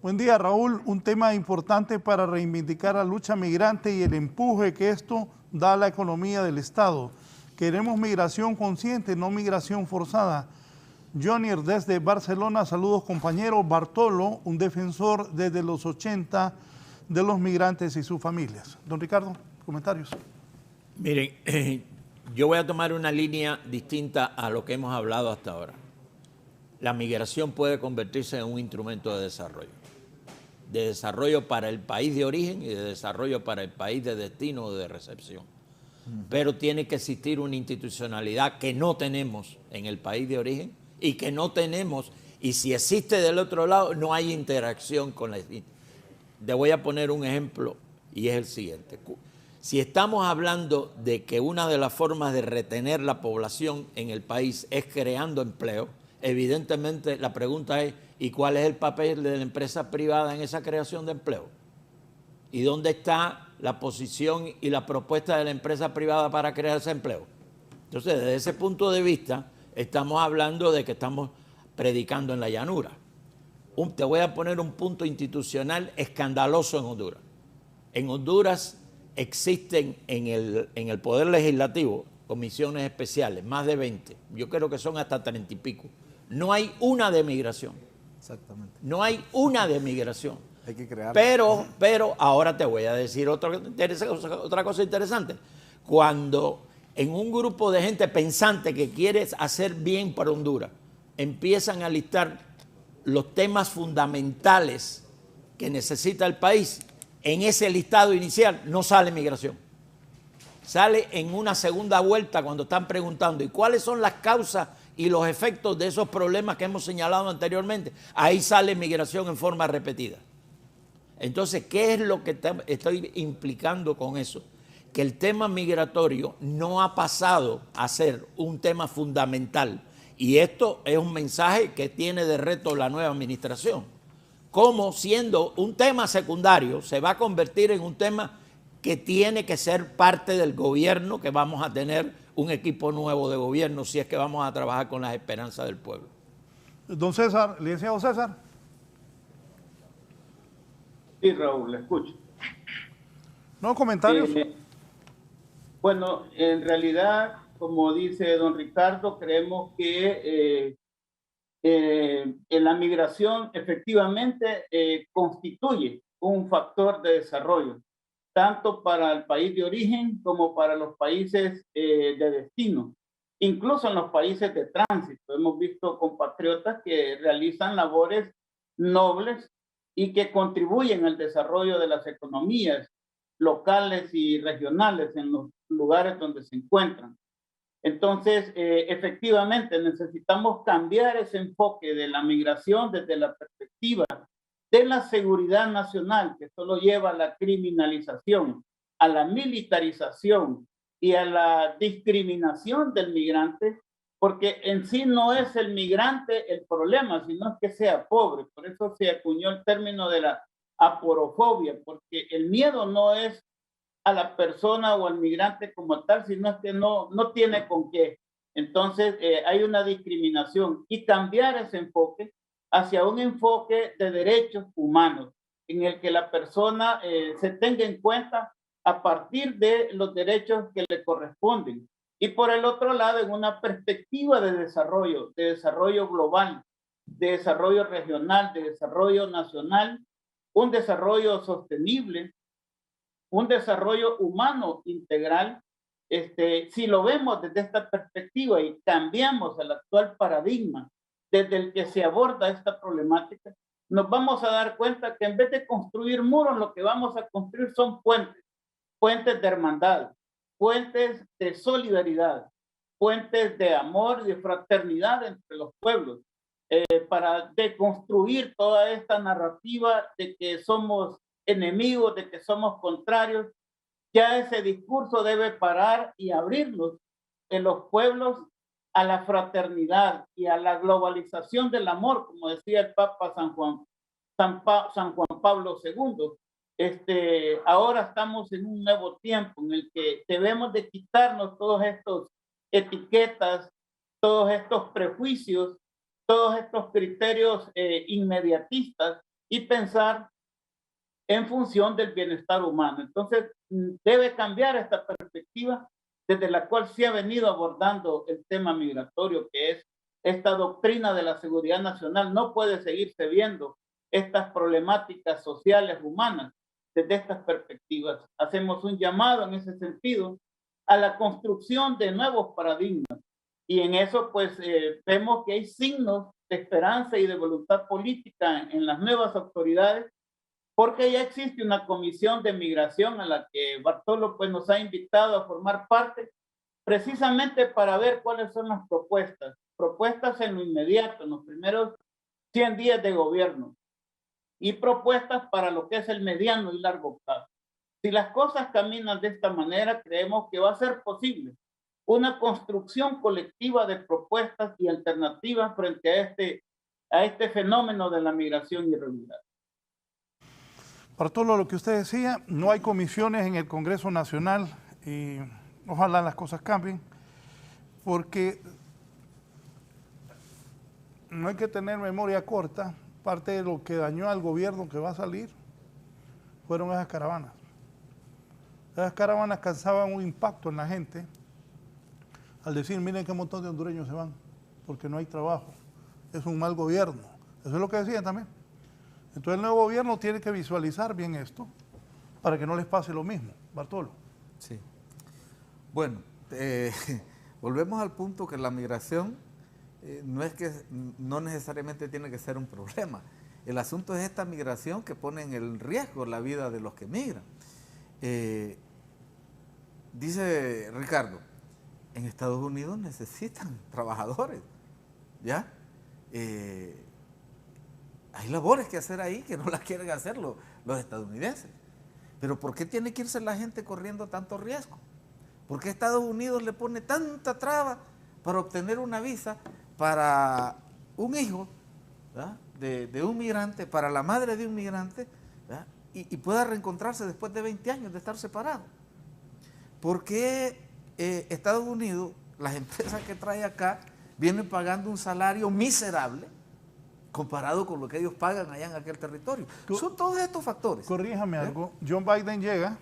Buen día, Raúl. Un tema importante para reivindicar la lucha migrante y el empuje que esto da a la economía del Estado. Queremos migración consciente, no migración forzada. Jonier desde Barcelona, saludos compañeros. Bartolo, un defensor desde los 80 de los migrantes y sus familias. Don Ricardo, comentarios. Miren, yo voy a tomar una línea distinta a lo que hemos hablado hasta ahora. La migración puede convertirse en un instrumento de desarrollo para el país de origen y de desarrollo para el país de destino o de recepción. Pero tiene que existir una institucionalidad que no tenemos en el país de origen y que no tenemos, y si existe del otro lado, no hay interacción con la... Te voy a poner un ejemplo, y es el siguiente. Si estamos hablando de que una de las formas de retener la población en el país es creando empleo, evidentemente la pregunta es ¿Y cuál es el papel de la empresa privada en esa creación de empleo? ¿Y dónde está la posición y la propuesta de la empresa privada para crear ese empleo? Entonces, desde ese punto de vista, estamos hablando de que estamos predicando en la llanura. Te voy a poner un punto institucional escandaloso en Honduras. En Honduras existen en el Poder Legislativo comisiones especiales, más de 20. Yo creo que son hasta 30 y pico. No hay una de migración. Exactamente. No hay una de migración. Hay que crear. Pero ahora te voy a decir otra cosa interesante. Cuando en un grupo de gente pensante que quiere hacer bien para Honduras, empiezan a listar los temas fundamentales que necesita el país, en ese listado inicial no sale migración. Sale en una segunda vuelta cuando están preguntando ¿y cuáles son las causas y los efectos de esos problemas que hemos señalado anteriormente? Ahí sale migración en forma repetida. Entonces, ¿qué es lo que estoy implicando con eso? Que el tema migratorio no ha pasado a ser un tema fundamental. Y esto es un mensaje que tiene de reto la nueva administración. Cómo siendo un tema secundario se va a convertir en un tema que tiene que ser parte del gobierno, que vamos a tener un equipo nuevo de gobierno si es que vamos a trabajar con las esperanzas del pueblo. Don César, licenciado César. Sí, Raúl, le escucho. ¿No comentarios? Bueno, en realidad, como dice don Ricardo, creemos que la migración efectivamente constituye un factor de desarrollo, tanto para el país de origen como para los países de destino. Incluso en los países de tránsito hemos visto compatriotas que realizan labores nobles y que contribuyen al desarrollo de las economías locales y regionales en los lugares donde se encuentran. Entonces, efectivamente, necesitamos cambiar ese enfoque de la migración desde la perspectiva de la seguridad nacional, que solo lleva a la criminalización, a la militarización y a la discriminación del migrante, porque en sí no es el migrante el problema, sino es que sea pobre. Por eso se acuñó el término de la aporofobia, porque el miedo no es a la persona o al migrante como tal, sino es que no tiene con qué. Entonces hay una discriminación y cambiar ese enfoque hacia un enfoque de derechos humanos, en el que la persona se tenga en cuenta a partir de los derechos que le corresponden. Y por el otro lado, en una perspectiva de desarrollo global, de desarrollo regional, de desarrollo nacional, un desarrollo sostenible, un desarrollo humano integral. Si lo vemos desde esta perspectiva y cambiamos el actual paradigma desde el que se aborda esta problemática, nos vamos a dar cuenta que en vez de construir muros, lo que vamos a construir son puentes de hermandad, puentes de solidaridad, puentes de amor y de fraternidad entre los pueblos, para deconstruir toda esta narrativa de que somos enemigos, de que somos contrarios. Ya ese discurso debe parar y abrirnos en los pueblos a la fraternidad y a la globalización del amor, como decía el Papa San Juan Pablo II. Ahora estamos en un nuevo tiempo en el que debemos de quitarnos todos estos etiquetas, todos estos prejuicios, todos estos criterios inmediatistas y pensar en función del bienestar humano. Entonces, debe cambiar esta perspectiva desde la cual se ha venido abordando el tema migratorio, que es esta doctrina de la seguridad nacional. No puede seguirse viendo estas problemáticas sociales humanas desde estas perspectivas. Hacemos un llamado en ese sentido a la construcción de nuevos paradigmas. Y en eso, pues, vemos que hay signos de esperanza y de voluntad política en las nuevas autoridades, porque ya existe una comisión de migración a la que Bartolo pues, nos ha invitado a formar parte, precisamente para ver cuáles son las propuestas en lo inmediato, en los primeros 100 días de gobierno, y propuestas para lo que es el mediano y largo plazo. Si las cosas caminan de esta manera, creemos que va a ser posible una construcción colectiva de propuestas y alternativas frente a este fenómeno de la migración irregular. Para todo lo que usted decía, no hay comisiones en el Congreso Nacional y ojalá las cosas cambien, porque no hay que tener memoria corta. Parte de lo que dañó al gobierno que va a salir fueron esas caravanas. Esas caravanas causaban un impacto en la gente al decir, miren qué montón de hondureños se van, porque no hay trabajo. Es un mal gobierno. Eso es lo que decían también. Entonces el nuevo gobierno tiene que visualizar bien esto para que no les pase lo mismo. Bartolo. Sí. Bueno, volvemos al punto que la migración no necesariamente tiene que ser un problema. El asunto es esta migración que pone en riesgo la vida de los que migran. Dice Ricardo, en Estados Unidos necesitan trabajadores, ¿ya? Hay labores que hacer ahí que no las quieren hacer los estadounidenses. Pero ¿por qué tiene que irse la gente corriendo tanto riesgo? ¿Por qué Estados Unidos le pone tanta traba para obtener una visa para un hijo, ¿verdad?, de un migrante, para la madre de un migrante, ¿verdad?, y pueda reencontrarse después de 20 años de estar separado? ¿Por qué Estados Unidos, las empresas que trae acá, vienen pagando un salario miserable comparado con lo que ellos pagan allá en aquel territorio? Son todos estos factores. Corríjame algo. John Biden llega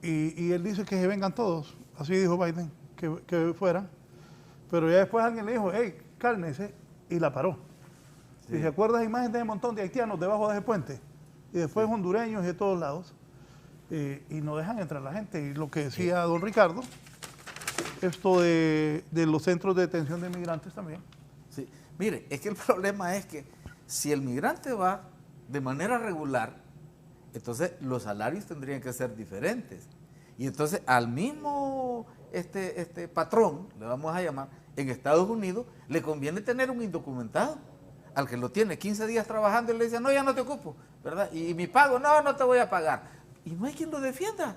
y él dice que se vengan todos. Así dijo Biden, que fueran. Pero ya después alguien le dijo, hey, cálmese, y la paró. Sí. ¿Y se acuerda la imagen de un montón de haitianos debajo de ese puente? Y después sí, hondureños y de todos lados. Y no dejan entrar la gente. Y lo que decía don Ricardo, esto de los centros de detención de migrantes también. Sí. Mire, es que el problema es que si el migrante va de manera regular, entonces los salarios tendrían que ser diferentes. Y entonces al mismo patrón, le vamos a llamar, en Estados Unidos, le conviene tener un indocumentado. Al que lo tiene 15 días trabajando y le dice, no, ya no te ocupo, ¿verdad? Y mi pago, no te voy a pagar. Y no hay quien lo defienda.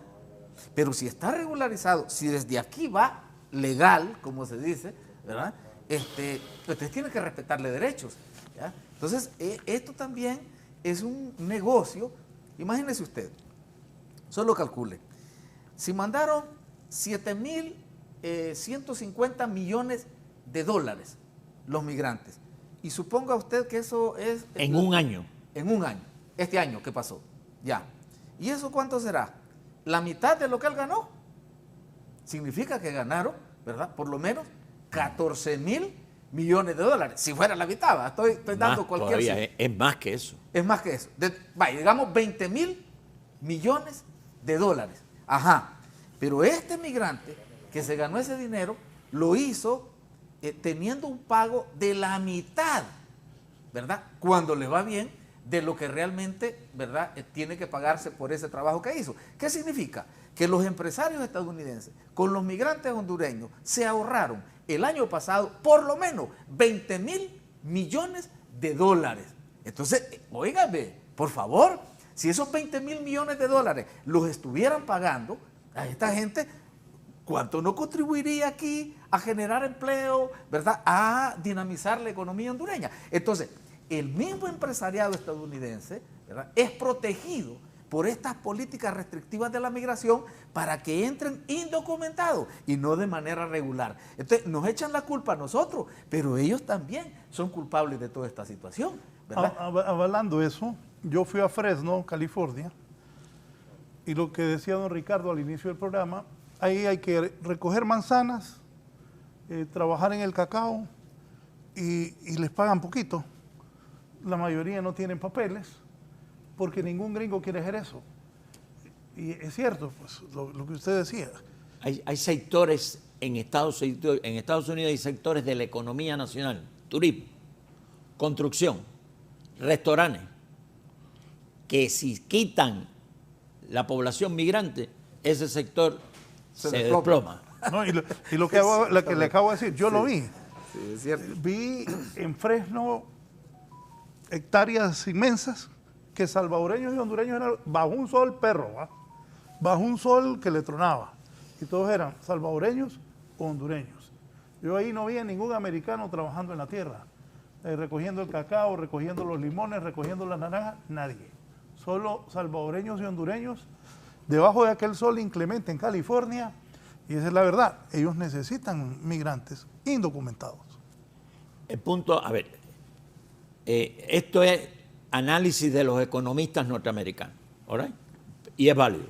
Pero si está regularizado, si desde aquí va legal, como se dice, ¿verdad?, usted tiene que respetarle derechos, ¿ya? Entonces, esto también es un negocio. Imagínese usted, solo calcule, si mandaron 7.150 millones de dólares los migrantes, y suponga usted que eso es... En un año. En un año, este año que pasó, ya. ¿Y eso cuánto será? ¿La mitad de lo que él ganó? Significa que ganaron, ¿verdad?, por lo menos 14.000 millones de dólares. Si fuera la mitad, estoy dando cualquier... Todavía, es más que eso. Es más que eso. Digamos 20.000 millones de dólares. Ajá. Pero este migrante que se ganó ese dinero, lo hizo teniendo un pago de la mitad, ¿verdad?, cuando le va bien, de lo que realmente, ¿verdad?, tiene que pagarse por ese trabajo que hizo. ¿Qué significa? Que los empresarios estadounidenses con los migrantes hondureños se ahorraron el año pasado por lo menos 20.000 millones de dólares. Entonces, óigame, por favor, si esos 20.000 millones de dólares los estuvieran pagando a esta gente, ¿cuánto no contribuiría aquí a generar empleo, ¿verdad?, a dinamizar la economía hondureña? Entonces, el mismo empresariado estadounidense, ¿verdad?, es protegido por estas políticas restrictivas de la migración para que entren indocumentados y no de manera regular. Entonces, nos echan la culpa a nosotros, pero ellos también son culpables de toda esta situación, ¿verdad? Avalando eso, yo fui a Fresno, California, y lo que decía don Ricardo al inicio del programa, ahí hay que recoger manzanas, trabajar en el cacao, y les pagan poquito. La mayoría no tienen papeles, porque ningún gringo quiere hacer eso. Y es cierto, pues, lo que usted decía. Hay sectores en Estados Unidos, hay sectores de la economía nacional, turismo, construcción, restaurantes, que si quitan la población migrante, ese sector se desploma. No, y lo que le acabo de decir, yo lo vi. Sí, es cierto. Vi en Fresno hectáreas inmensas que salvadoreños y hondureños eran bajo un sol perro, ¿va?, bajo un sol que le tronaba, y todos eran salvadoreños o hondureños. Yo ahí no vi a ningún americano trabajando en la tierra, recogiendo el cacao, recogiendo los limones, recogiendo las naranjas, nadie. Solo salvadoreños y hondureños debajo de aquel sol inclemente en California, y esa es la verdad, ellos necesitan migrantes indocumentados. El punto, a ver, esto es análisis de los economistas norteamericanos, ¿right? Y es válido.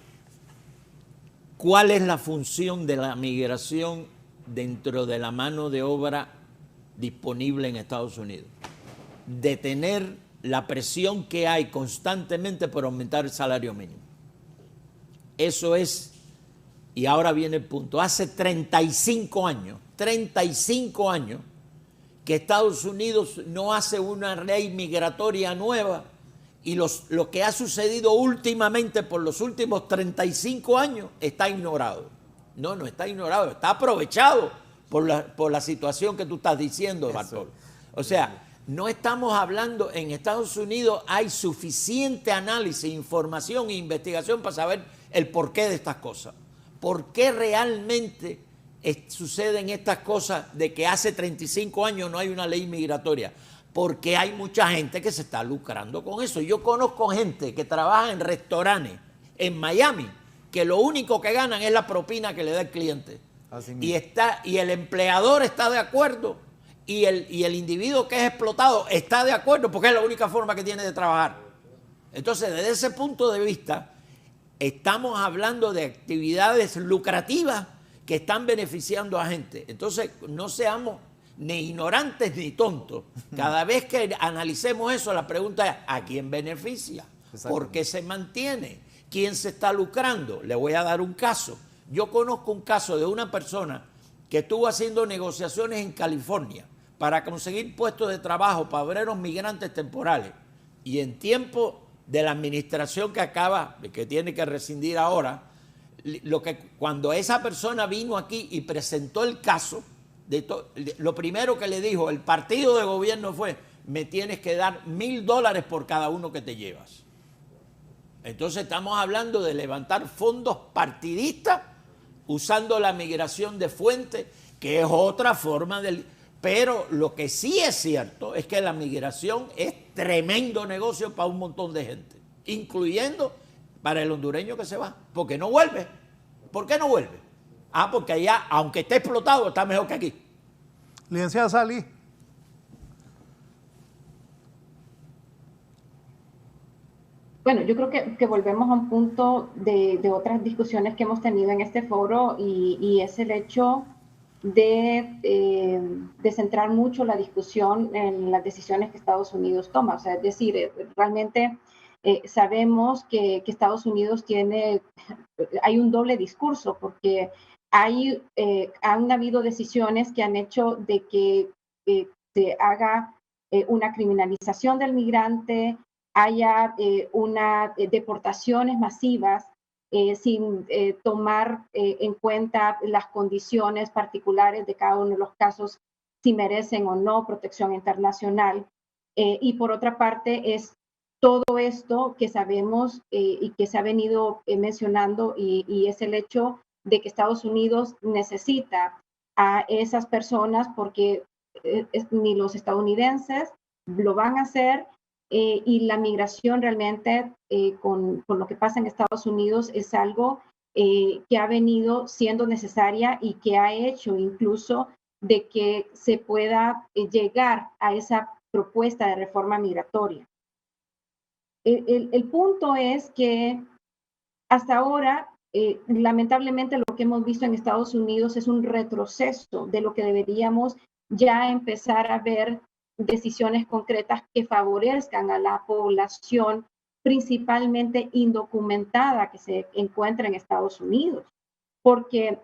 ¿Cuál es la función de la migración dentro de la mano de obra disponible en Estados Unidos? Detener la presión que hay constantemente por aumentar el salario mínimo. Eso es, y ahora viene el punto, hace 35 años que Estados Unidos no hace una ley migratoria nueva, y lo que ha sucedido últimamente por los últimos 35 años está ignorado. No está ignorado, está aprovechado por la situación que tú estás diciendo, Bartolo. O sea, no estamos hablando, en Estados Unidos hay suficiente análisis, información e investigación para saber el porqué de estas cosas. ¿Por qué realmente suceden estas cosas de que hace 35 años no hay una ley migratoria? Porque hay mucha gente que se está lucrando con eso. Yo conozco gente que trabaja en restaurantes en Miami, que lo único que ganan es la propina que le da el cliente. Y el empleador está de acuerdo, y el individuo que es explotado está de acuerdo, porque es la única forma que tiene de trabajar. Entonces, desde ese punto de vista, estamos hablando de actividades lucrativas que están beneficiando a gente. Entonces, no seamos ni ignorantes ni tontos. Cada vez que analicemos eso, la pregunta es, ¿a quién beneficia? ¿Por qué se mantiene? ¿Quién se está lucrando? Le voy a dar un caso. Yo conozco un caso de una persona que estuvo haciendo negociaciones en California para conseguir puestos de trabajo para obreros migrantes temporales. Y en tiempo de la administración que tiene que rescindir ahora, cuando esa persona vino aquí y presentó el caso, lo primero que le dijo el partido de gobierno fue: me tienes que dar $1,000 por cada uno que te llevas. Entonces estamos hablando de levantar fondos partidistas usando la migración de fuente, que es otra forma de... Pero lo que sí es cierto es que la migración es tremendo negocio para un montón de gente, incluyendo para el hondureño que se va, porque no vuelve. ¿Por qué no vuelve? Porque allá, aunque esté explotado, está mejor que aquí. Licenciada Sally. Bueno, yo creo que volvemos a un punto de otras discusiones que hemos tenido en este foro, y es el hecho de centrar mucho la discusión en las decisiones que Estados Unidos toma. O sea, es decir, realmente sabemos que Estados Unidos hay un doble discurso, porque han habido decisiones que han hecho de que se haga una criminalización del migrante, haya deportaciones masivas sin tomar en cuenta las condiciones particulares de cada uno de los casos, si merecen o no protección internacional. Y por otra parte es todo esto que sabemos y que se ha venido mencionando, y es el hecho de que Estados Unidos necesita a esas personas, porque ni los estadounidenses lo van a hacer, y la migración realmente con lo que pasa en Estados Unidos es algo que ha venido siendo necesaria y que ha hecho incluso de que se pueda llegar a esa propuesta de reforma migratoria. El punto es que hasta ahora, lamentablemente, lo que hemos visto en Estados Unidos es un retroceso de lo que deberíamos ya empezar a ver, decisiones concretas que favorezcan a la población principalmente indocumentada que se encuentra en Estados Unidos, porque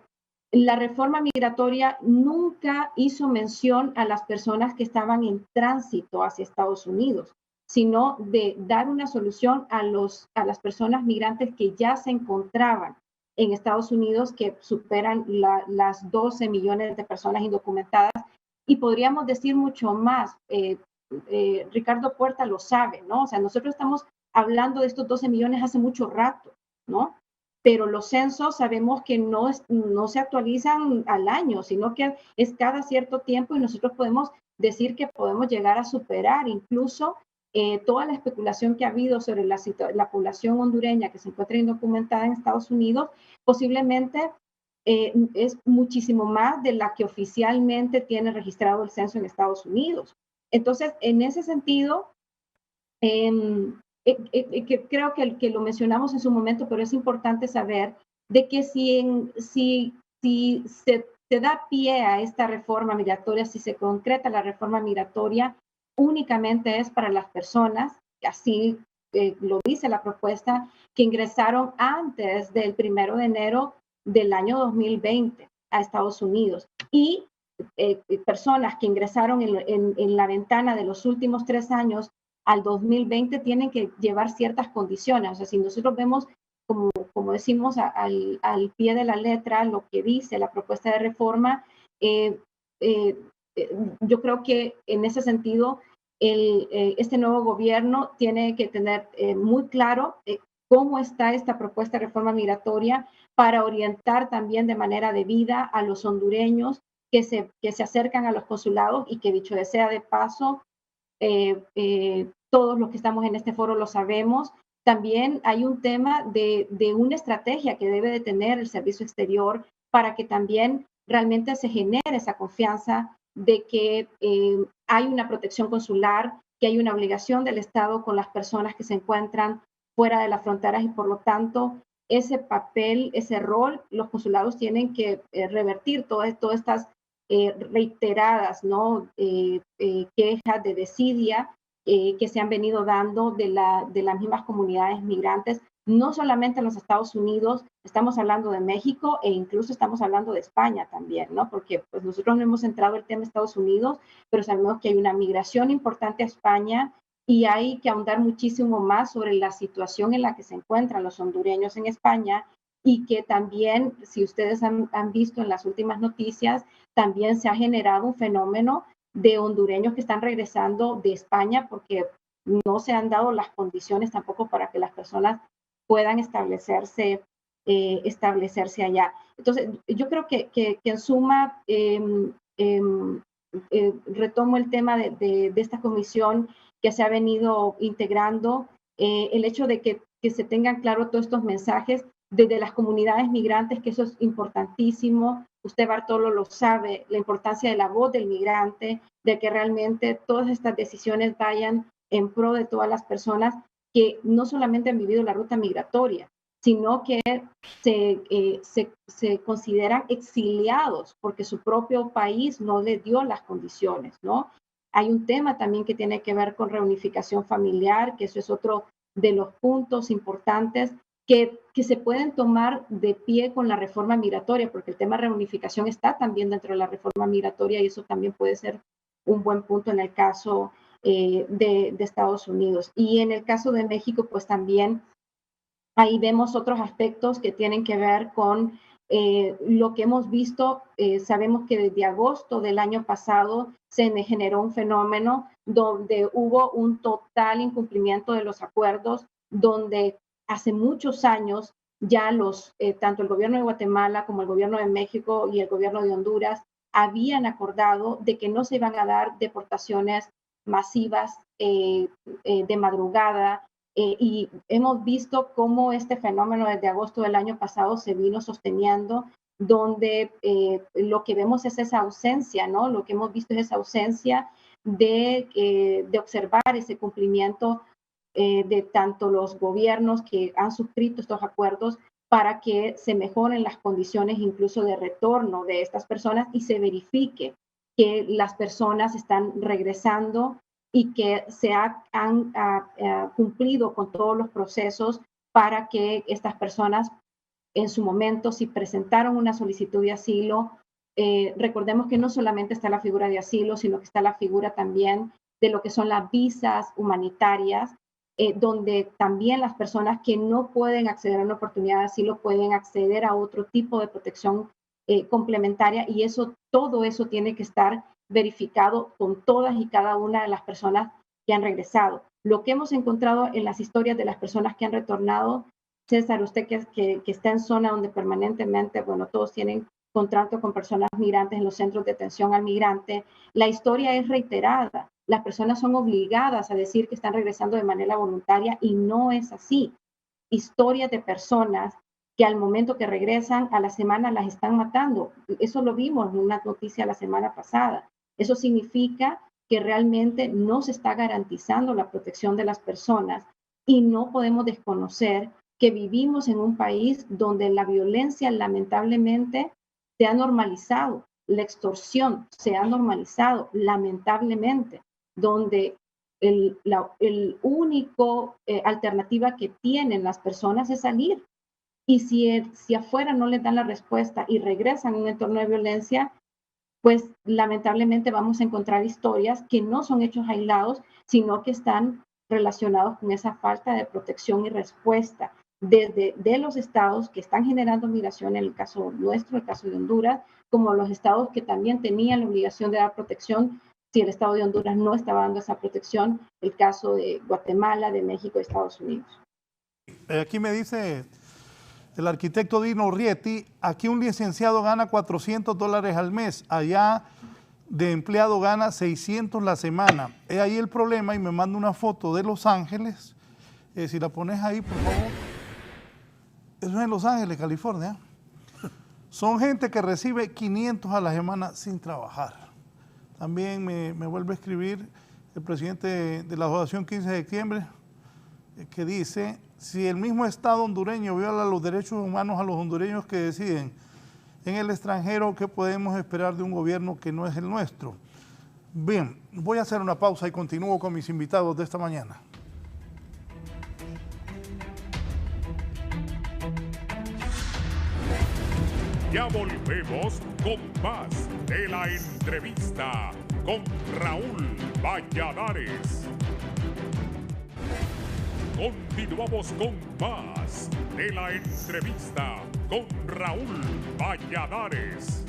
la reforma migratoria nunca hizo mención a las personas que estaban en tránsito hacia Estados Unidos, sino de dar una solución a las personas migrantes que ya se encontraban en Estados Unidos, que superan las 12 millones de personas indocumentadas. Y podríamos decir mucho más. Ricardo Puerta lo sabe, ¿no? O sea, nosotros estamos hablando de estos 12 millones hace mucho rato, ¿no? Pero los censos sabemos que no se actualizan al año, sino que es cada cierto tiempo, y nosotros podemos decir que podemos llegar a superar incluso toda la especulación que ha habido sobre la población hondureña que se encuentra indocumentada en Estados Unidos, posiblemente es muchísimo más de la que oficialmente tiene registrado el censo en Estados Unidos. Entonces, en ese sentido, creo que lo mencionamos en su momento, pero es importante saber de que si se da pie a esta reforma migratoria, si se concreta la reforma migratoria, únicamente es para las personas, así lo dice la propuesta, que ingresaron antes del 1 de enero del año 2020 a Estados Unidos. Y personas que ingresaron en la ventana de los últimos 3 años al 2020 tienen que llevar ciertas condiciones. O sea, si nosotros vemos, como decimos, al pie de la letra, lo que dice la propuesta de reforma, yo creo que en ese sentido este nuevo gobierno tiene que tener muy claro cómo está esta propuesta de reforma migratoria para orientar también de manera debida a los hondureños que se acercan a los consulados y que, dicho sea de paso, todos los que estamos en este foro lo sabemos. También hay un tema de una estrategia que debe de tener el servicio exterior para que también realmente se genere esa confianza de que hay una protección consular, que hay una obligación del Estado con las personas que se encuentran fuera de las fronteras y por lo tanto ese papel, ese rol, los consulados tienen que revertir todas estas reiteradas, ¿no? Quejas de desidia que se han venido dando de las mismas comunidades migrantes, no solamente en los Estados Unidos, estamos hablando de México e incluso estamos hablando de España también, ¿no? Porque pues, nosotros no hemos entrado el tema de Estados Unidos, pero sabemos que hay una migración importante a España y hay que ahondar muchísimo más sobre la situación en la que se encuentran los hondureños en España y que también, si ustedes han visto en las últimas noticias, también se ha generado un fenómeno de hondureños que están regresando de España porque no se han dado las condiciones tampoco para que las personas puedan establecerse allá. Entonces, yo creo que en suma, retomo el tema de esta comisión que se ha venido integrando, el hecho de que se tengan claro todos estos mensajes desde las comunidades migrantes, que eso es importantísimo. Usted, Bartolo, lo sabe, la importancia de la voz del migrante, de que realmente todas estas decisiones vayan en pro de todas las personas que no solamente han vivido la ruta migratoria, sino que se consideran exiliados porque su propio país no les dio las condiciones, ¿no? Hay un tema también que tiene que ver con reunificación familiar, que eso es otro de los puntos importantes que se pueden tomar de pie con la reforma migratoria, porque el tema de reunificación está también dentro de la reforma migratoria y eso también puede ser un buen punto en el caso de Estados Unidos. Y en el caso de México, pues también ahí vemos otros aspectos que tienen que ver con lo que hemos visto. Sabemos que desde agosto del año pasado se generó un fenómeno donde hubo un total incumplimiento de los acuerdos, donde hace muchos años ya tanto el gobierno de Guatemala como el gobierno de México y el gobierno de Honduras habían acordado de que no se iban a dar deportaciones masivas de madrugada, y hemos visto cómo este fenómeno desde agosto del año pasado se vino sosteniendo, donde lo que vemos es esa ausencia, ¿no? Lo que hemos visto es esa ausencia de observar ese cumplimiento de tanto los gobiernos que han suscrito estos acuerdos para que se mejoren las condiciones incluso de retorno de estas personas y se verifique que las personas están regresando y que se han cumplido con todos los procesos para que estas personas en su momento, si presentaron una solicitud de asilo, recordemos que no solamente está la figura de asilo, sino que está la figura también de lo que son las visas humanitarias, donde también las personas que no pueden acceder a una oportunidad de asilo pueden acceder a otro tipo de protección complementaria y todo eso tiene que estar verificado con todas y cada una de las personas que han regresado. Lo que hemos encontrado en las historias de las personas que han retornado, César, usted que está en zona donde permanentemente, bueno, todos tienen trato con personas migrantes en los centros de atención al migrante. La historia es reiterada. Las personas son obligadas a decir que están regresando de manera voluntaria y no es así. Historias de personas que al momento que regresan a la semana las están matando. Eso lo vimos en una noticia la semana pasada. Eso significa que realmente no se está garantizando la protección de las personas y no podemos desconocer que vivimos en un país donde la violencia lamentablemente se ha normalizado, la extorsión se ha normalizado lamentablemente, donde el único alternativa que tienen las personas es salir. Y si afuera no les dan la respuesta y regresan a un entorno de violencia, pues lamentablemente vamos a encontrar historias que no son hechos aislados, sino que están relacionados con esa falta de protección y respuesta de los estados que están generando migración, en el caso nuestro, el caso de Honduras, como los estados que también tenían la obligación de dar protección si el estado de Honduras no estaba dando esa protección, el caso de Guatemala, de México y Estados Unidos. Aquí me dice el arquitecto Dino Rieti, aquí un licenciado gana $400 al mes, allá de empleado gana 600 la semana. Es ahí el problema y me manda una foto de Los Ángeles. Si la pones ahí, por favor. Eso es en Los Ángeles, California. Son gente que recibe 500 a la semana sin trabajar. También me vuelve a escribir el presidente de la Asociación 15 de septiembre, que dice, si el mismo Estado hondureño viola los derechos humanos a los hondureños que deciden en el extranjero, ¿qué podemos esperar de un gobierno que no es el nuestro? Bien, voy a hacer una pausa y continúo con mis invitados de esta mañana. Ya volvemos con más de la entrevista con Raúl Valladares. Continuamos con más de la entrevista con Raúl Valladares.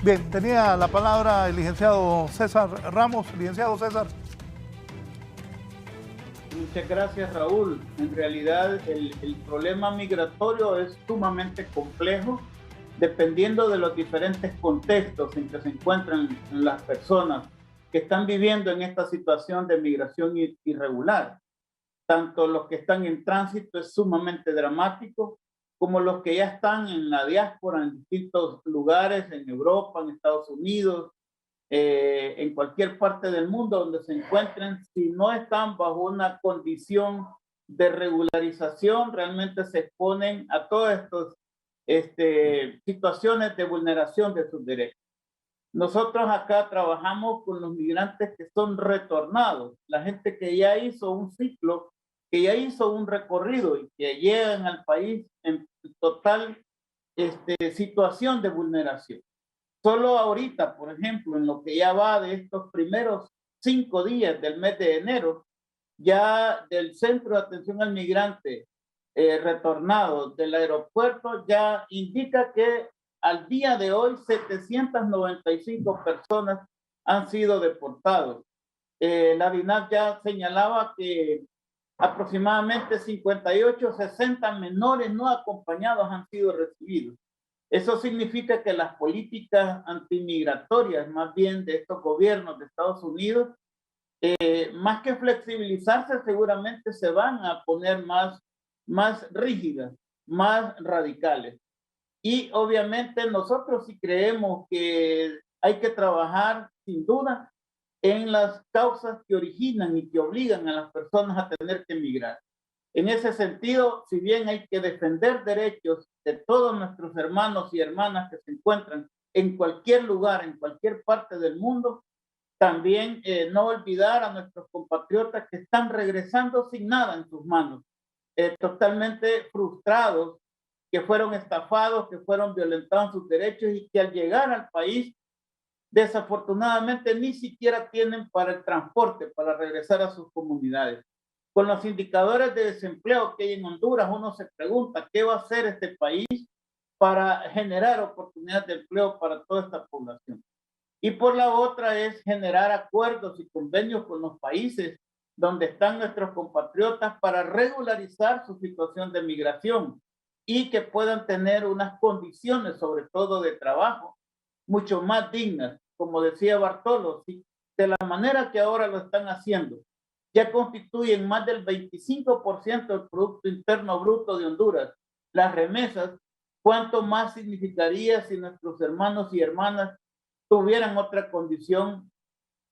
Bien, tenía la palabra el licenciado César Ramos. Licenciado César. Muchas gracias, Raúl. En realidad, el problema migratorio es sumamente complejo, dependiendo de los diferentes contextos en que se encuentran las personas que están viviendo en esta situación de migración irregular. Tanto los que están en tránsito es sumamente dramático, como los que ya están en la diáspora en distintos lugares, en Europa, en Estados Unidos, en cualquier parte del mundo donde se encuentren, si no están bajo una condición de regularización, realmente se exponen a todas estas situaciones de vulneración de sus derechos. Nosotros acá trabajamos con los migrantes que son retornados, la gente que ya hizo un ciclo, que ya hizo un recorrido y que llegan al país en total situación de vulneración. Solo ahorita, por ejemplo, en lo que ya va de estos primeros 5 días del mes de enero, ya del Centro de Atención al Migrante retornado del aeropuerto ya indica que al día de hoy 795 personas han sido deportados. La DINAF ya señalaba que aproximadamente 58, 60 menores no acompañados han sido recibidos. Eso significa que las políticas antimigratorias, más bien de estos gobiernos de Estados Unidos, más que flexibilizarse, seguramente se van a poner más rígidas, más radicales. Y obviamente nosotros sí creemos que hay que trabajar sin duda en las causas que originan y que obligan a las personas a tener que emigrar. En ese sentido, si bien hay que defender derechos de todos nuestros hermanos y hermanas que se encuentran en cualquier lugar, en cualquier parte del mundo, también no olvidar a nuestros compatriotas que están regresando sin nada en sus manos, totalmente frustrados, que fueron estafados, que fueron violentados sus derechos y que al llegar al país desafortunadamente ni siquiera tienen para el transporte, para regresar a sus comunidades. Con los indicadores de desempleo que hay en Honduras, uno se pregunta qué va a hacer este país para generar oportunidades de empleo para toda esta población. y por la otra es generar acuerdos y convenios con los países donde están nuestros compatriotas para regularizar su situación de migración y que puedan tener unas condiciones, sobre todo de trabajo, mucho más dignas. Como decía Bartolo, ¿sí? De la manera que ahora lo están haciendo, ya constituyen más del 25% del Producto Interno Bruto de Honduras. Las remesas, ¿cuánto más significaría si nuestros hermanos y hermanas tuvieran otra condición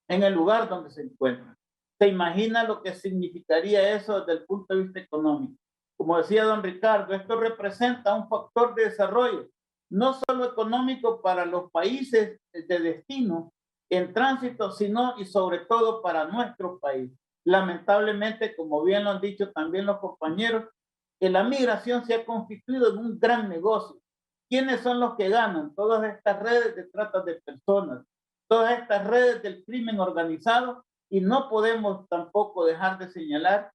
en el lugar donde se encuentran? ¿Se imagina lo que significaría eso desde el punto de vista económico? Como decía don Ricardo, esto representa un factor de desarrollo, no solo económico para los países de destino en tránsito, sino y sobre todo para nuestro país. Lamentablemente, como bien lo han dicho también los compañeros, que la migración se ha constituido en un gran negocio. ¿Quiénes son los que ganan? Todas estas redes de trata de personas, todas estas redes del crimen organizado, y no podemos tampoco dejar de señalar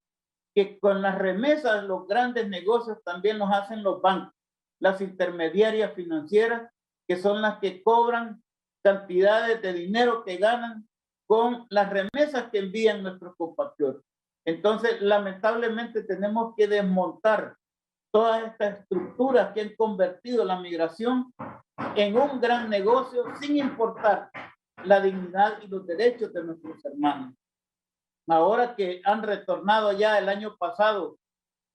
que con las remesas los grandes negocios también los hacen los bancos, las intermediarias financieras, que son las que cobran cantidades de dinero que ganan con las remesas que envían nuestros compatriotas. Entonces, lamentablemente tenemos que desmontar todas estas estructuras que han convertido la migración en un gran negocio sin importar la dignidad y los derechos de nuestros hermanos. Ahora que han retornado ya el año pasado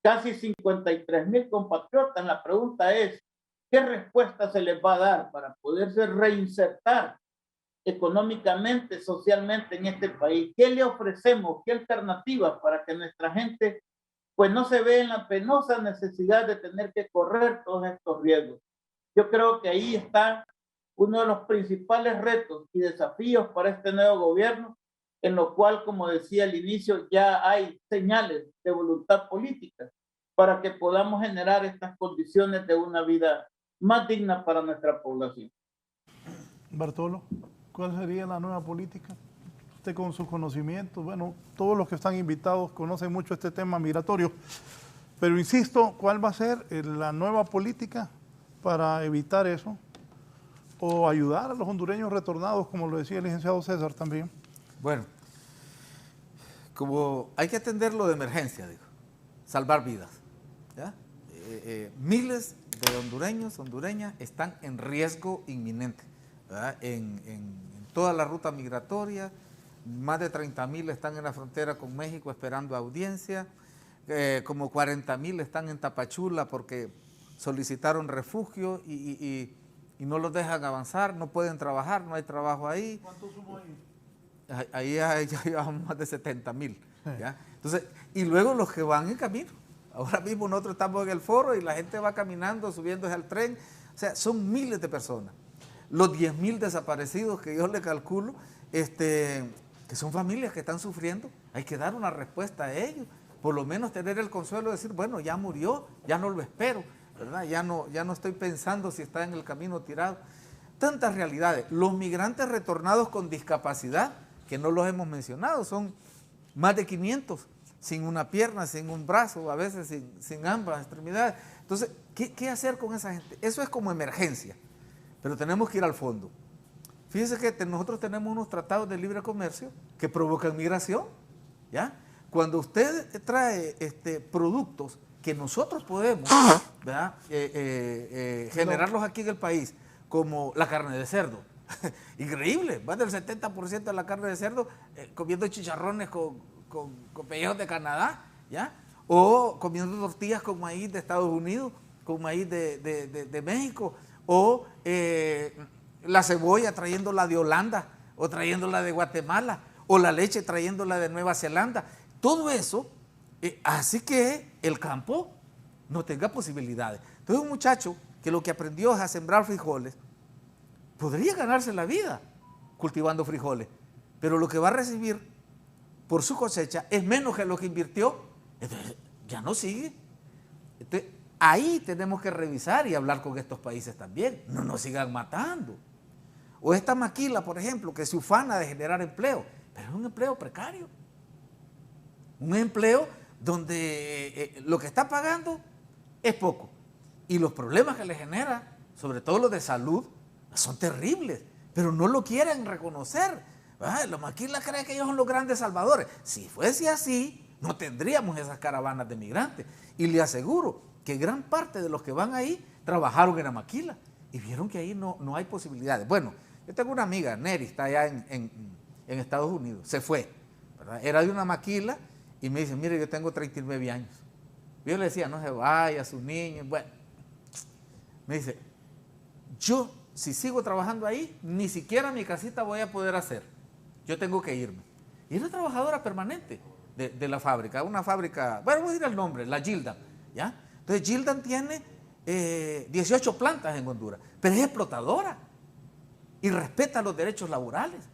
casi 53,000 compatriotas, la pregunta es, ¿qué respuesta se les va a dar para poderse reinsertar económicamente, socialmente en este país? ¿Qué le ofrecemos? ¿Qué alternativas para que nuestra gente pues no se vea en la penosa necesidad de tener que correr todos estos riesgos? Yo creo que ahí está uno de los principales retos y desafíos para este nuevo gobierno, en lo cual, como decía al inicio, ya hay señales de voluntad política para que podamos generar estas condiciones de una vida más digna para nuestra población. Bartolo, ¿cuál sería la nueva política? Usted con sus conocimientos, bueno, todos los que están invitados conocen mucho este tema migratorio, pero insisto, ¿cuál va a ser la nueva política para evitar eso? O ayudar a los hondureños retornados, como lo decía el licenciado César también. Bueno, como hay que atenderlo de emergencia, digo, salvar vidas, ¿ya? Miles de hondureños, hondureñas están en riesgo inminente, ¿verdad? En toda la ruta migratoria, más de 30,000 están en la frontera con México esperando audiencia, como 40,000 están en Tapachula porque solicitaron refugio y no los dejan avanzar, no pueden trabajar, no hay trabajo ahí. ¿Cuántos somos ahí? Ahí ya llevamos más de 70,000. ¿Ya? Entonces, y luego los que van en camino. Ahora mismo nosotros estamos en el foro y la gente va caminando, subiéndose al tren. O sea, son miles de personas. Los 10,000 desaparecidos que yo le calculo, que son familias que están sufriendo, hay que dar una respuesta a ellos. Por lo menos tener el consuelo de decir, bueno, ya murió, ya no lo espero, ¿verdad? Ya no estoy pensando si está en el camino tirado. Tantas realidades. Los migrantes retornados con discapacidad, que no los hemos mencionado, son más de 500, sin una pierna, sin un brazo, a veces sin ambas extremidades. Entonces, ¿qué hacer con esa gente? Eso es como emergencia, pero tenemos que ir al fondo. Fíjense que nosotros tenemos unos tratados de libre comercio que provocan migración, ¿ya? Cuando usted trae productos que nosotros podemos, ¿verdad? Generarlos aquí en el país, como la carne de cerdo. Increíble, más del 70% de la carne de cerdo comiendo chicharrones con pellejos de Canadá, ¿ya? O comiendo tortillas con maíz de Estados Unidos, con maíz de México, o la cebolla trayéndola de Holanda, o trayéndola de Guatemala, o la leche trayéndola de Nueva Zelanda. Todo eso hace que el campo no tenga posibilidades. Entonces un muchacho que lo que aprendió es a sembrar frijoles, podría ganarse la vida cultivando frijoles, pero lo que va a recibir por su cosecha es menos que lo que invirtió. Entonces, ya no sigue. Entonces, ahí tenemos que revisar y hablar con estos países también. No nos sigan matando. O esta maquila, por ejemplo, que se ufana de generar empleo, pero es un empleo precario. Un empleo donde lo que está pagando es poco. Y los problemas que le genera, sobre todo los de salud, son terribles. pero no lo quieren reconocer. Los maquilas creen que ellos son los grandes salvadores. Si fuese así, no tendríamos esas caravanas de migrantes. Y le aseguro que gran parte de los que van ahí trabajaron en la maquila y vieron que ahí no hay posibilidades. Bueno, yo tengo una amiga, Neri, está allá en Estados Unidos, se fue, ¿verdad? Era de una maquila y me dice, mire, yo tengo 39 años. Yo le decía, no se vaya, sus niños. Bueno, me dice, yo si sigo trabajando ahí, ni siquiera mi casita voy a poder hacer. Yo tengo que irme. Y era trabajadora permanente de la fábrica, una fábrica, bueno, voy a decir el nombre, la Gildan, ¿ya? Entonces Gildan tiene 18 plantas en Honduras, pero es explotadora y respeta los derechos laborales.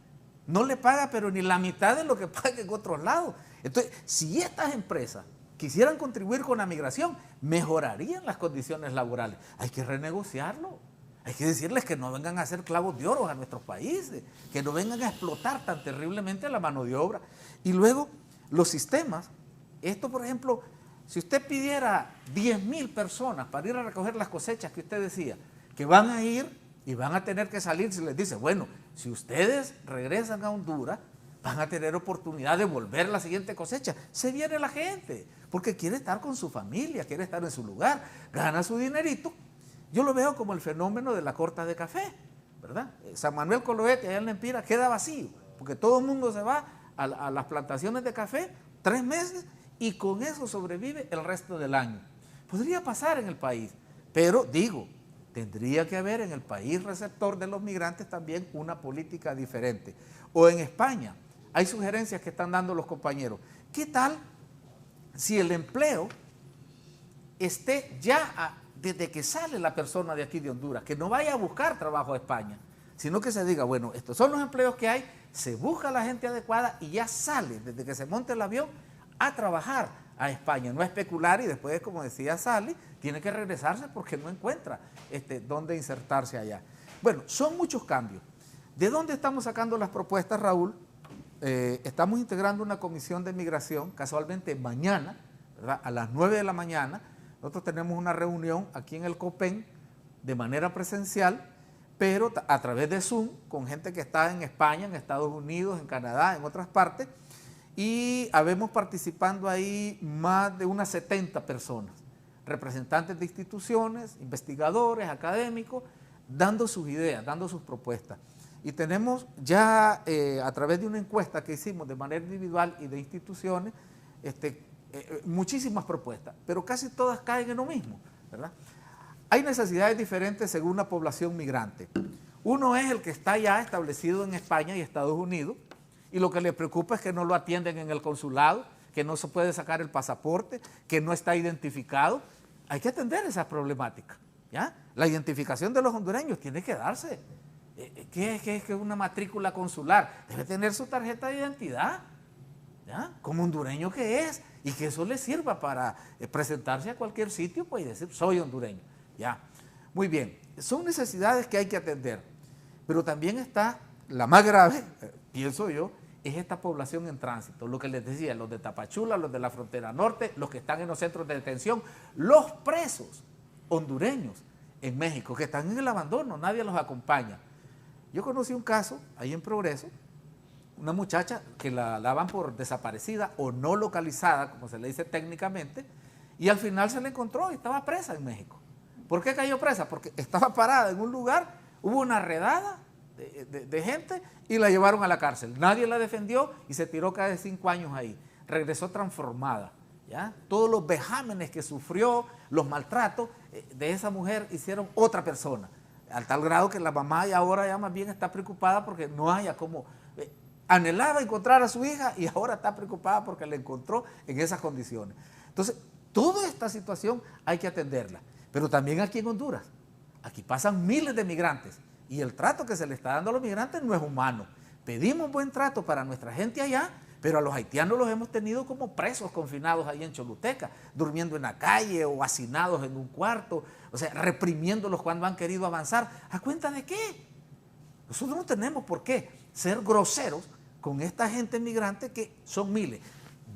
No le paga pero ni la mitad de lo que paga en otros lados. Entonces, si estas empresas quisieran contribuir con la migración, mejorarían las condiciones laborales. Hay que renegociarlo. Hay que decirles que no vengan a hacer clavos de oro a nuestros países, que no vengan a explotar tan terriblemente la mano de obra. Y luego, los sistemas, esto por ejemplo, si usted pidiera 10,000 personas para ir a recoger las cosechas que usted decía, que van a ir y van a tener que salir, se les dice, bueno, si ustedes regresan a Honduras, van a tener oportunidad de volver a la siguiente cosecha. Se viene la gente, porque quiere estar con su familia, quiere estar en su lugar, gana su dinerito. Yo lo veo como el fenómeno de la corta de café, ¿verdad? San Manuel Coloete, allá en La Empira, queda vacío, porque todo el mundo se va a las plantaciones de café 3 meses y con eso sobrevive el resto del año. Podría pasar en el país, pero digo, tendría que haber en el país receptor de los migrantes también una política diferente. O en España, hay sugerencias que están dando los compañeros. ¿Qué tal si el empleo esté ya desde que sale la persona de aquí de Honduras, que no vaya a buscar trabajo a España, sino que se diga, bueno, estos son los empleos que hay, se busca la gente adecuada y ya sale desde que se monte el avión a trabajar a España, no a especular y después, como decía Sally, tiene que regresarse porque no encuentra dónde insertarse allá. Bueno, son muchos cambios. ¿De dónde estamos sacando las propuestas, Raúl? Estamos integrando una comisión de migración, casualmente mañana, ¿verdad? A las 9 de la mañana, nosotros tenemos una reunión aquí en el COPEN de manera presencial, pero a través de Zoom, con gente que está en España, en Estados Unidos, en Canadá, en otras partes, y habemos participando ahí más de unas 70 personas, representantes de instituciones, investigadores, académicos, dando sus ideas, dando sus propuestas. Y tenemos ya a través de una encuesta que hicimos de manera individual y de instituciones, muchísimas propuestas, pero casi todas caen en lo mismo, ¿verdad? Hay necesidades diferentes según la población migrante. Uno es el que está ya establecido en España y Estados Unidos, y lo que le preocupa es que no lo atienden en el consulado, que no se puede sacar el pasaporte, que no está identificado. Hay que atender esas problemáticas, ¿ya? La identificación de los hondureños tiene que darse. ¿Qué es una matrícula consular? Debe tener su tarjeta de identidad, ¿ya? Como hondureño que es, y que eso le sirva para presentarse a cualquier sitio, pues, y decir, soy hondureño, ¿ya? Muy bien, son necesidades que hay que atender, pero también está la más grave, pienso yo, es esta población en tránsito, lo que les decía, los de Tapachula, los de la frontera norte, los que están en los centros de detención, los presos hondureños en México, que están en el abandono, nadie los acompaña. Yo conocí un caso ahí en Progreso, una muchacha que la daban por desaparecida o no localizada, como se le dice técnicamente, y al final se la encontró y estaba presa en México. ¿Por qué cayó presa? Porque estaba parada en un lugar, hubo una redada de gente y la llevaron a la cárcel. Nadie la defendió y se tiró casi 5 años ahí. Regresó transformada, ¿ya? Todos los vejámenes que sufrió, los maltratos de esa mujer hicieron otra persona, al tal grado que la mamá ahora ya más bien está preocupada porque no haya como... anhelaba encontrar a su hija y ahora está preocupada porque la encontró en esas condiciones. Entonces, toda esta situación hay que atenderla, pero también aquí en Honduras. Aquí pasan miles de migrantes y el trato que se le está dando a los migrantes no es humano. Pedimos buen trato para nuestra gente allá, pero a los haitianos los hemos tenido como presos confinados ahí en Choluteca, durmiendo en la calle o hacinados en un cuarto, o sea, reprimiéndolos cuando han querido avanzar. ¿A cuenta de qué? Nosotros no tenemos por qué ser groseros con esta gente migrante que son miles.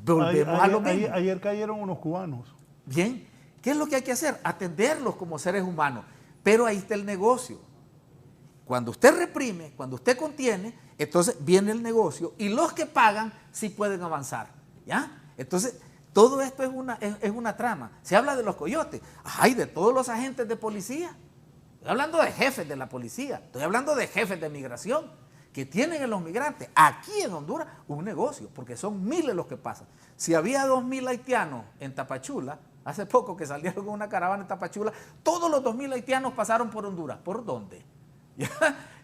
Volvemos a lo mismo. Ayer cayeron unos cubanos. Bien, ¿qué es lo que hay que hacer? Atenderlos como seres humanos. Pero ahí está el negocio. Cuando usted reprime, cuando usted contiene, entonces viene el negocio y los que pagan sí pueden avanzar, ¿ya? Entonces, todo esto es una trama. Se habla de los coyotes, ay, de todos los agentes de policía. Estoy hablando de jefes de la policía, estoy hablando de jefes de migración que tienen en los migrantes aquí en Honduras un negocio, porque son miles los que pasan. Si había 2.000 haitianos en Tapachula, hace poco que salieron con una caravana en Tapachula, todos los 2.000 haitianos pasaron por Honduras. ¿Por dónde?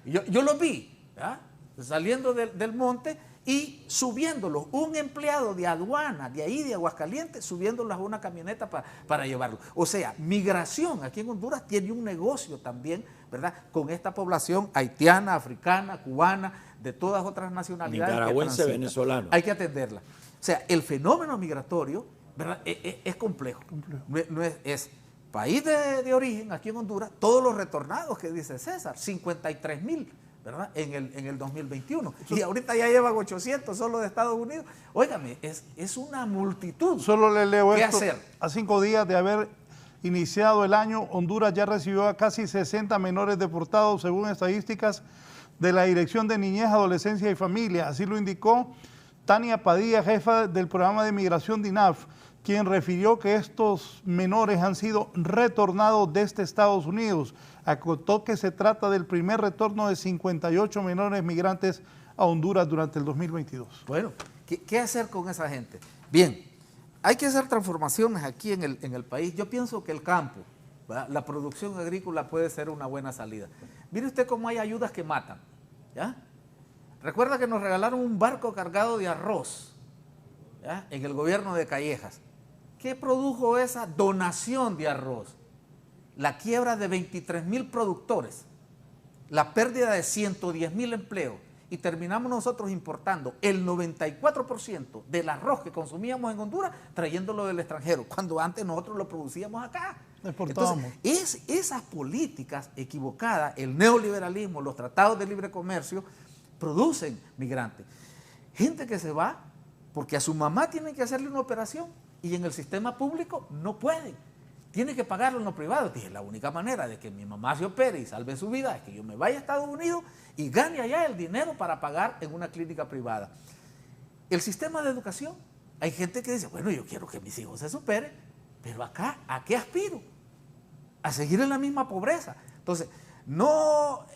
Yo los vi, ¿ya? Saliendo del monte y subiéndolos, un empleado de aduana de ahí de Aguascalientes, subiéndolos a una camioneta para llevarlos. O sea, migración aquí en Honduras tiene un negocio también, ¿verdad? Con esta población haitiana, africana, cubana, de todas otras nacionalidades. Nicaragüense, venezolano. Hay que atenderla. O sea, el fenómeno migratorio, ¿verdad? Es complejo. No es país de origen aquí en Honduras, todos los retornados que dice César, 53,000, ¿verdad? En el 2021. Y ahorita ya llevan 800 solo de Estados Unidos. Óigame, es una multitud. Solo le leo ¿Qué esto. hacer? A 5 días de haber iniciado el año, Honduras ya recibió a casi 60 menores deportados, según estadísticas de la Dirección de Niñez, Adolescencia y Familia. Así lo indicó Tania Padilla, jefa del programa de migración DINAF, quien refirió que estos menores han sido retornados desde Estados Unidos. Acotó que se trata del primer retorno de 58 menores migrantes a Honduras durante el 2022. Bueno, ¿qué hacer con esa gente? Bien, hay que hacer transformaciones aquí en el país. Yo pienso que el campo, ¿verdad? La producción agrícola puede ser una buena salida. Mire usted cómo hay ayudas que matan, ¿ya? Recuerda que nos regalaron un barco cargado de arroz, ¿ya? En el gobierno de Callejas. ¿Qué produjo esa donación de arroz? La quiebra de 23,000 productores, la pérdida de 110,000 empleos, y terminamos nosotros importando el 94% del arroz que consumíamos en Honduras, trayéndolo del extranjero, cuando antes nosotros lo producíamos acá. Exportábamos. Entonces, esas políticas equivocadas, el neoliberalismo, los tratados de libre comercio, producen migrantes. Gente que se va porque a su mamá tienen que hacerle una operación y en el sistema público no pueden. Tiene que pagarlo en lo privado. Dije, la única manera de que mi mamá se opere y salve su vida es que yo me vaya a Estados Unidos y gane allá el dinero para pagar en una clínica privada. El sistema de educación, hay gente que dice, bueno, yo quiero que mis hijos se superen, pero acá, ¿a qué aspiro? A seguir en la misma pobreza. Entonces, no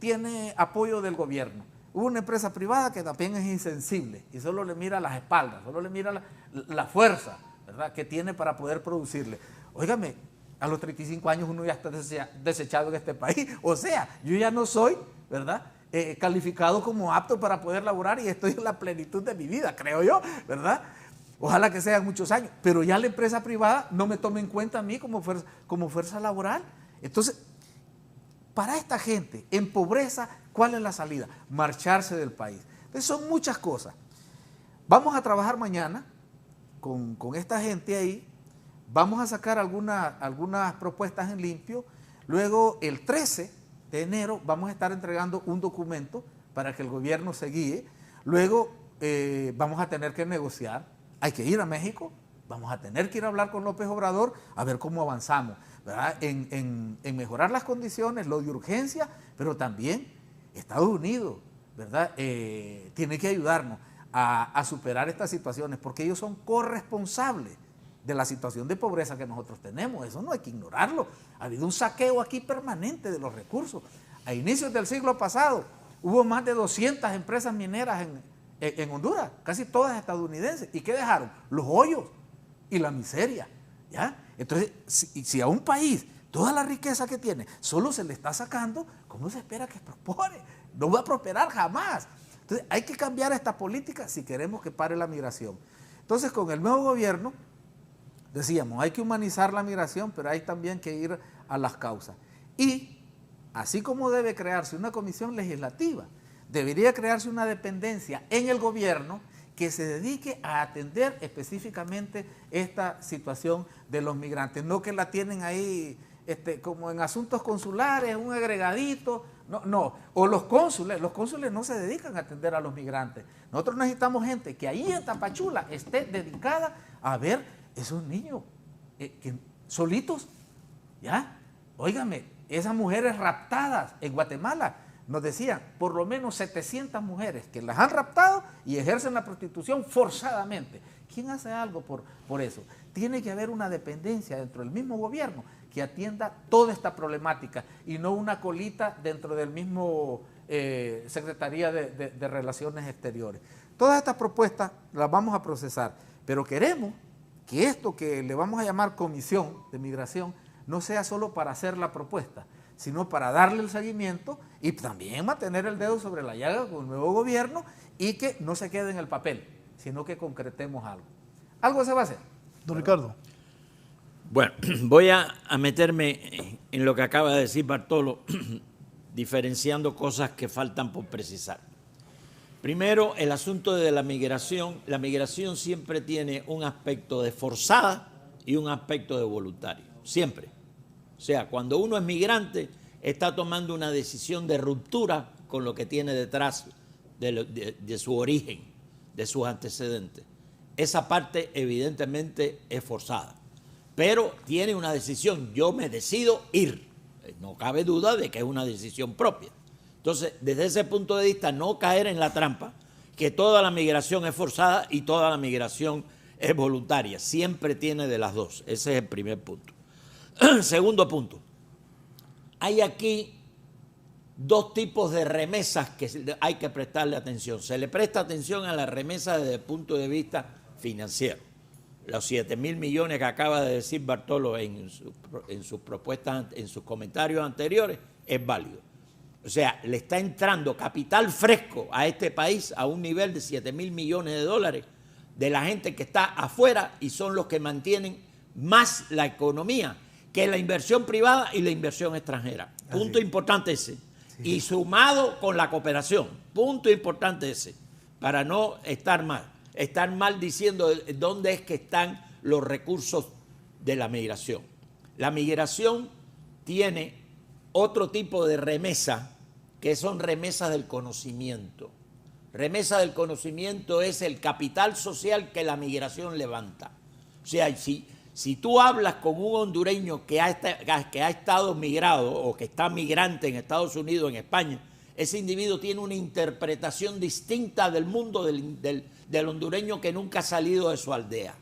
tiene apoyo del gobierno. Hubo una empresa privada que también es insensible y solo le mira las espaldas, solo le mira la fuerza, ¿verdad?, que tiene para poder producirle. Óigame, a los 35 años uno ya está desechado en este país. O sea, yo ya no soy, ¿verdad?, calificado como apto para poder laborar y estoy en la plenitud de mi vida, creo yo, ¿verdad? Ojalá que sean muchos años, pero ya la empresa privada no me tome en cuenta a mí como fuerza laboral. Entonces, para esta gente en pobreza, ¿cuál es la salida? Marcharse del país. Entonces, son muchas cosas. Vamos a trabajar mañana con esta gente ahí. Vamos a sacar algunas propuestas en limpio. Luego, el 13 de enero, vamos a estar entregando un documento para que el gobierno se guíe. Luego, vamos a tener que negociar. Hay que ir a México. Vamos a tener que ir a hablar con López Obrador a ver cómo avanzamos, ¿verdad?, en mejorar las condiciones, lo de urgencia, pero también Estados Unidos, ¿verdad?, tiene que ayudarnos a superar estas situaciones, porque ellos son corresponsables de la situación de pobreza que nosotros tenemos. Eso no hay que ignorarlo. Ha habido un saqueo aquí permanente de los recursos. A inicios del siglo pasado hubo más de 200 empresas mineras en Honduras, casi todas estadounidenses. ¿Y qué dejaron? Los hoyos y la miseria, ¿ya? Entonces, si a un país toda la riqueza que tiene solo se le está sacando, ¿cómo se espera que prospere? No va a prosperar jamás. Entonces, hay que cambiar esta política si queremos que pare la migración. Entonces, con el nuevo gobierno, decíamos, hay que humanizar la migración, pero hay también que ir a las causas. Y, así como debe crearse una comisión legislativa, debería crearse una dependencia en el gobierno que se dedique a atender específicamente esta situación de los migrantes. No que la tienen ahí como en asuntos consulares, un agregadito. No. O los cónsules no se dedican a atender a los migrantes. Nosotros necesitamos gente que ahí en Tapachula esté dedicada a ver esos niños solitos, ¿ya? Óigame, esas mujeres raptadas en Guatemala, nos decían, por lo menos 700 mujeres que las han raptado y ejercen la prostitución forzadamente. ¿Quién hace algo por eso? Tiene que haber una dependencia dentro del mismo gobierno que atienda toda esta problemática y no una colita dentro del mismo Secretaría de Relaciones Exteriores. Todas estas propuestas las vamos a procesar, pero queremos que esto que le vamos a llamar Comisión de Migración no sea solo para hacer la propuesta, sino para darle el seguimiento y también mantener el dedo sobre la llaga con el nuevo gobierno y que no se quede en el papel, sino que concretemos algo. Algo se va a hacer. Don Ricardo. Bueno, voy a meterme en lo que acaba de decir Bartolo, diferenciando cosas que faltan por precisar. Primero, el asunto de la migración. La migración siempre tiene un aspecto de forzada y un aspecto de voluntario, siempre. O sea, cuando uno es migrante, está tomando una decisión de ruptura con lo que tiene detrás de su origen, de sus antecedentes. Esa parte evidentemente es forzada, pero tiene una decisión, yo me decido ir. No cabe duda de que es una decisión propia. Entonces, desde ese punto de vista, no caer en la trampa que toda la migración es forzada y toda la migración es voluntaria. Siempre tiene de las dos. Ese es el primer punto. Segundo punto. Hay aquí dos tipos de remesas que hay que prestarle atención. Se le presta atención a la remesa desde el punto de vista financiero. Los 7.000 millones que acaba de decir Bartolo en sus propuestas, en sus comentarios anteriores, es válido. O sea, le está entrando capital fresco a este país a un nivel de 7.000 millones de dólares de la gente que está afuera y son los que mantienen más la economía que la inversión privada y la inversión extranjera. Punto importante ese. Sí. Y sumado con la cooperación. Punto importante ese. Para no estar mal diciendo dónde es que están los recursos de la migración. La migración tiene otro tipo de remesa, que son remesas del conocimiento. Remesa del conocimiento es el capital social que la migración levanta. O sea, si tú hablas con un hondureño que ha estado migrado o que está migrante en Estados Unidos, en España, ese individuo tiene una interpretación distinta del mundo del hondureño que nunca ha salido de su aldea.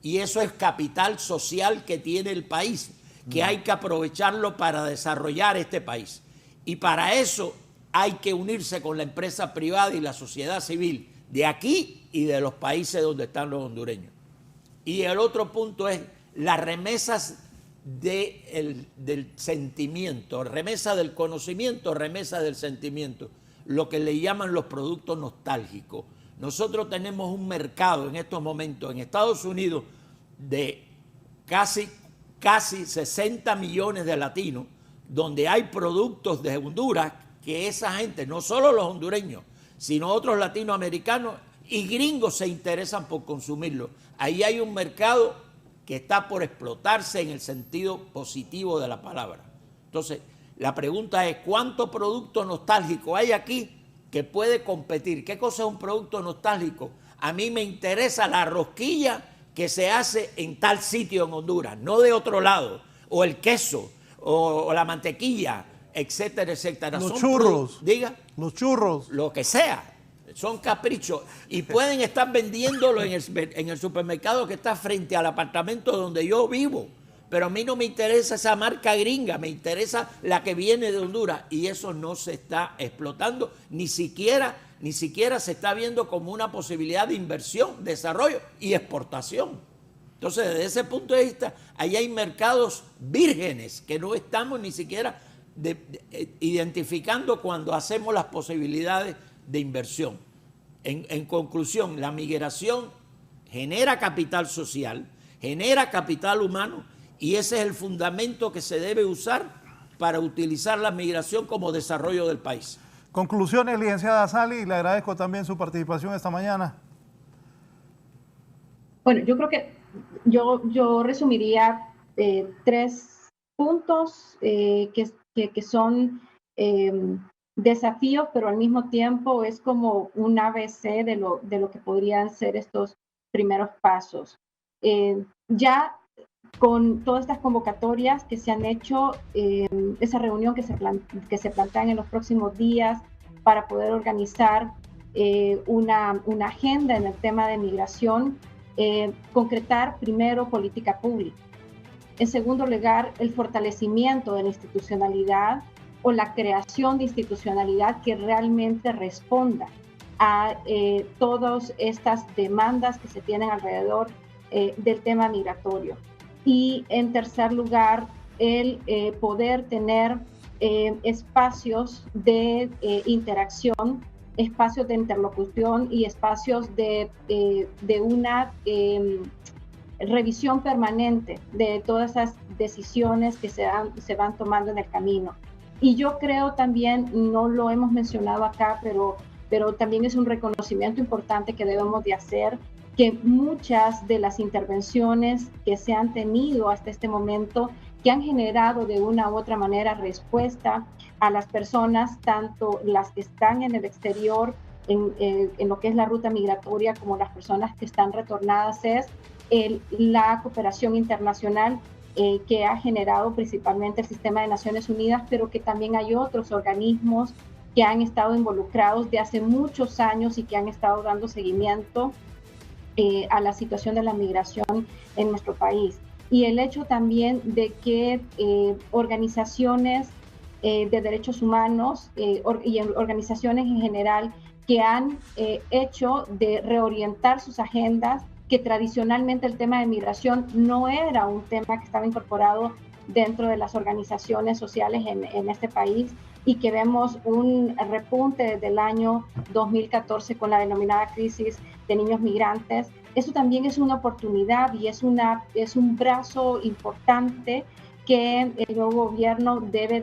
Y eso es capital social que tiene el país, que hay que aprovecharlo para desarrollar este país. Y para eso hay que unirse con la empresa privada y la sociedad civil de aquí y de los países donde están los hondureños. Y el otro punto es las remesas del sentimiento, remesa del conocimiento, remesa del sentimiento, lo que le llaman los productos nostálgicos. Nosotros tenemos un mercado en estos momentos en Estados Unidos de casi 60 millones de latinos, donde hay productos de Honduras que esa gente, no solo los hondureños, sino otros latinoamericanos y gringos se interesan por consumirlo. Ahí hay un mercado que está por explotarse en el sentido positivo de la palabra. Entonces, la pregunta es, ¿cuánto producto nostálgico hay aquí que puede competir? ¿Qué cosa es un producto nostálgico? A mí me interesa la rosquilla que se hace en tal sitio en Honduras, no de otro lado, o el queso, o la mantequilla, etcétera, etcétera. Los churros. Diga. Los churros. Lo que sea. Son caprichos. Y pueden estar vendiéndolo en el supermercado que está frente al apartamento donde yo vivo. Pero a mí no me interesa esa marca gringa, me interesa la que viene de Honduras. Y eso no se está explotando, ni siquiera se está viendo como una posibilidad de inversión, desarrollo y exportación. Entonces, desde ese punto de vista, ahí hay mercados vírgenes que no estamos ni siquiera identificando cuando hacemos las posibilidades de inversión. En conclusión, la migración genera capital social, genera capital humano y ese es el fundamento que se debe usar para utilizar la migración como desarrollo del país. Conclusiones, licenciada Sally, y le agradezco también su participación esta mañana. Bueno, yo creo que yo resumiría 3 puntos que son desafíos, pero al mismo tiempo es como un ABC de lo que podrían ser estos primeros pasos. Ya con todas estas convocatorias que se han hecho, esa reunión que se plantean en los próximos días para poder organizar una agenda en el tema de migración, concretar primero política pública. En segundo lugar, el fortalecimiento de la institucionalidad o la creación de institucionalidad que realmente responda a todas estas demandas que se tienen alrededor del tema migratorio. Y en tercer lugar, el poder tener espacios de interacción, espacios de interlocución y espacios de una revisión permanente de todas esas decisiones que se van tomando en el camino. Y yo creo también, no lo hemos mencionado acá, pero también es un reconocimiento importante que debemos de hacer, que muchas de las intervenciones que se han tenido hasta este momento, que han generado de una u otra manera respuesta a las personas, tanto las que están en el exterior, en lo que es la ruta migratoria, como las personas que están retornadas, es la cooperación internacional que ha generado principalmente el sistema de Naciones Unidas, pero que también hay otros organismos que han estado involucrados de hace muchos años y que han estado dando seguimiento a la situación de la migración en nuestro país. Y el hecho también de que organizaciones de derechos humanos y organizaciones en general que han hecho de reorientar sus agendas, que tradicionalmente el tema de migración no era un tema que estaba incorporado dentro de las organizaciones sociales en este país, y que vemos un repunte desde el año 2014 con la denominada crisis de niños migrantes. Eso también es una oportunidad y es un brazo importante que el nuevo gobierno debe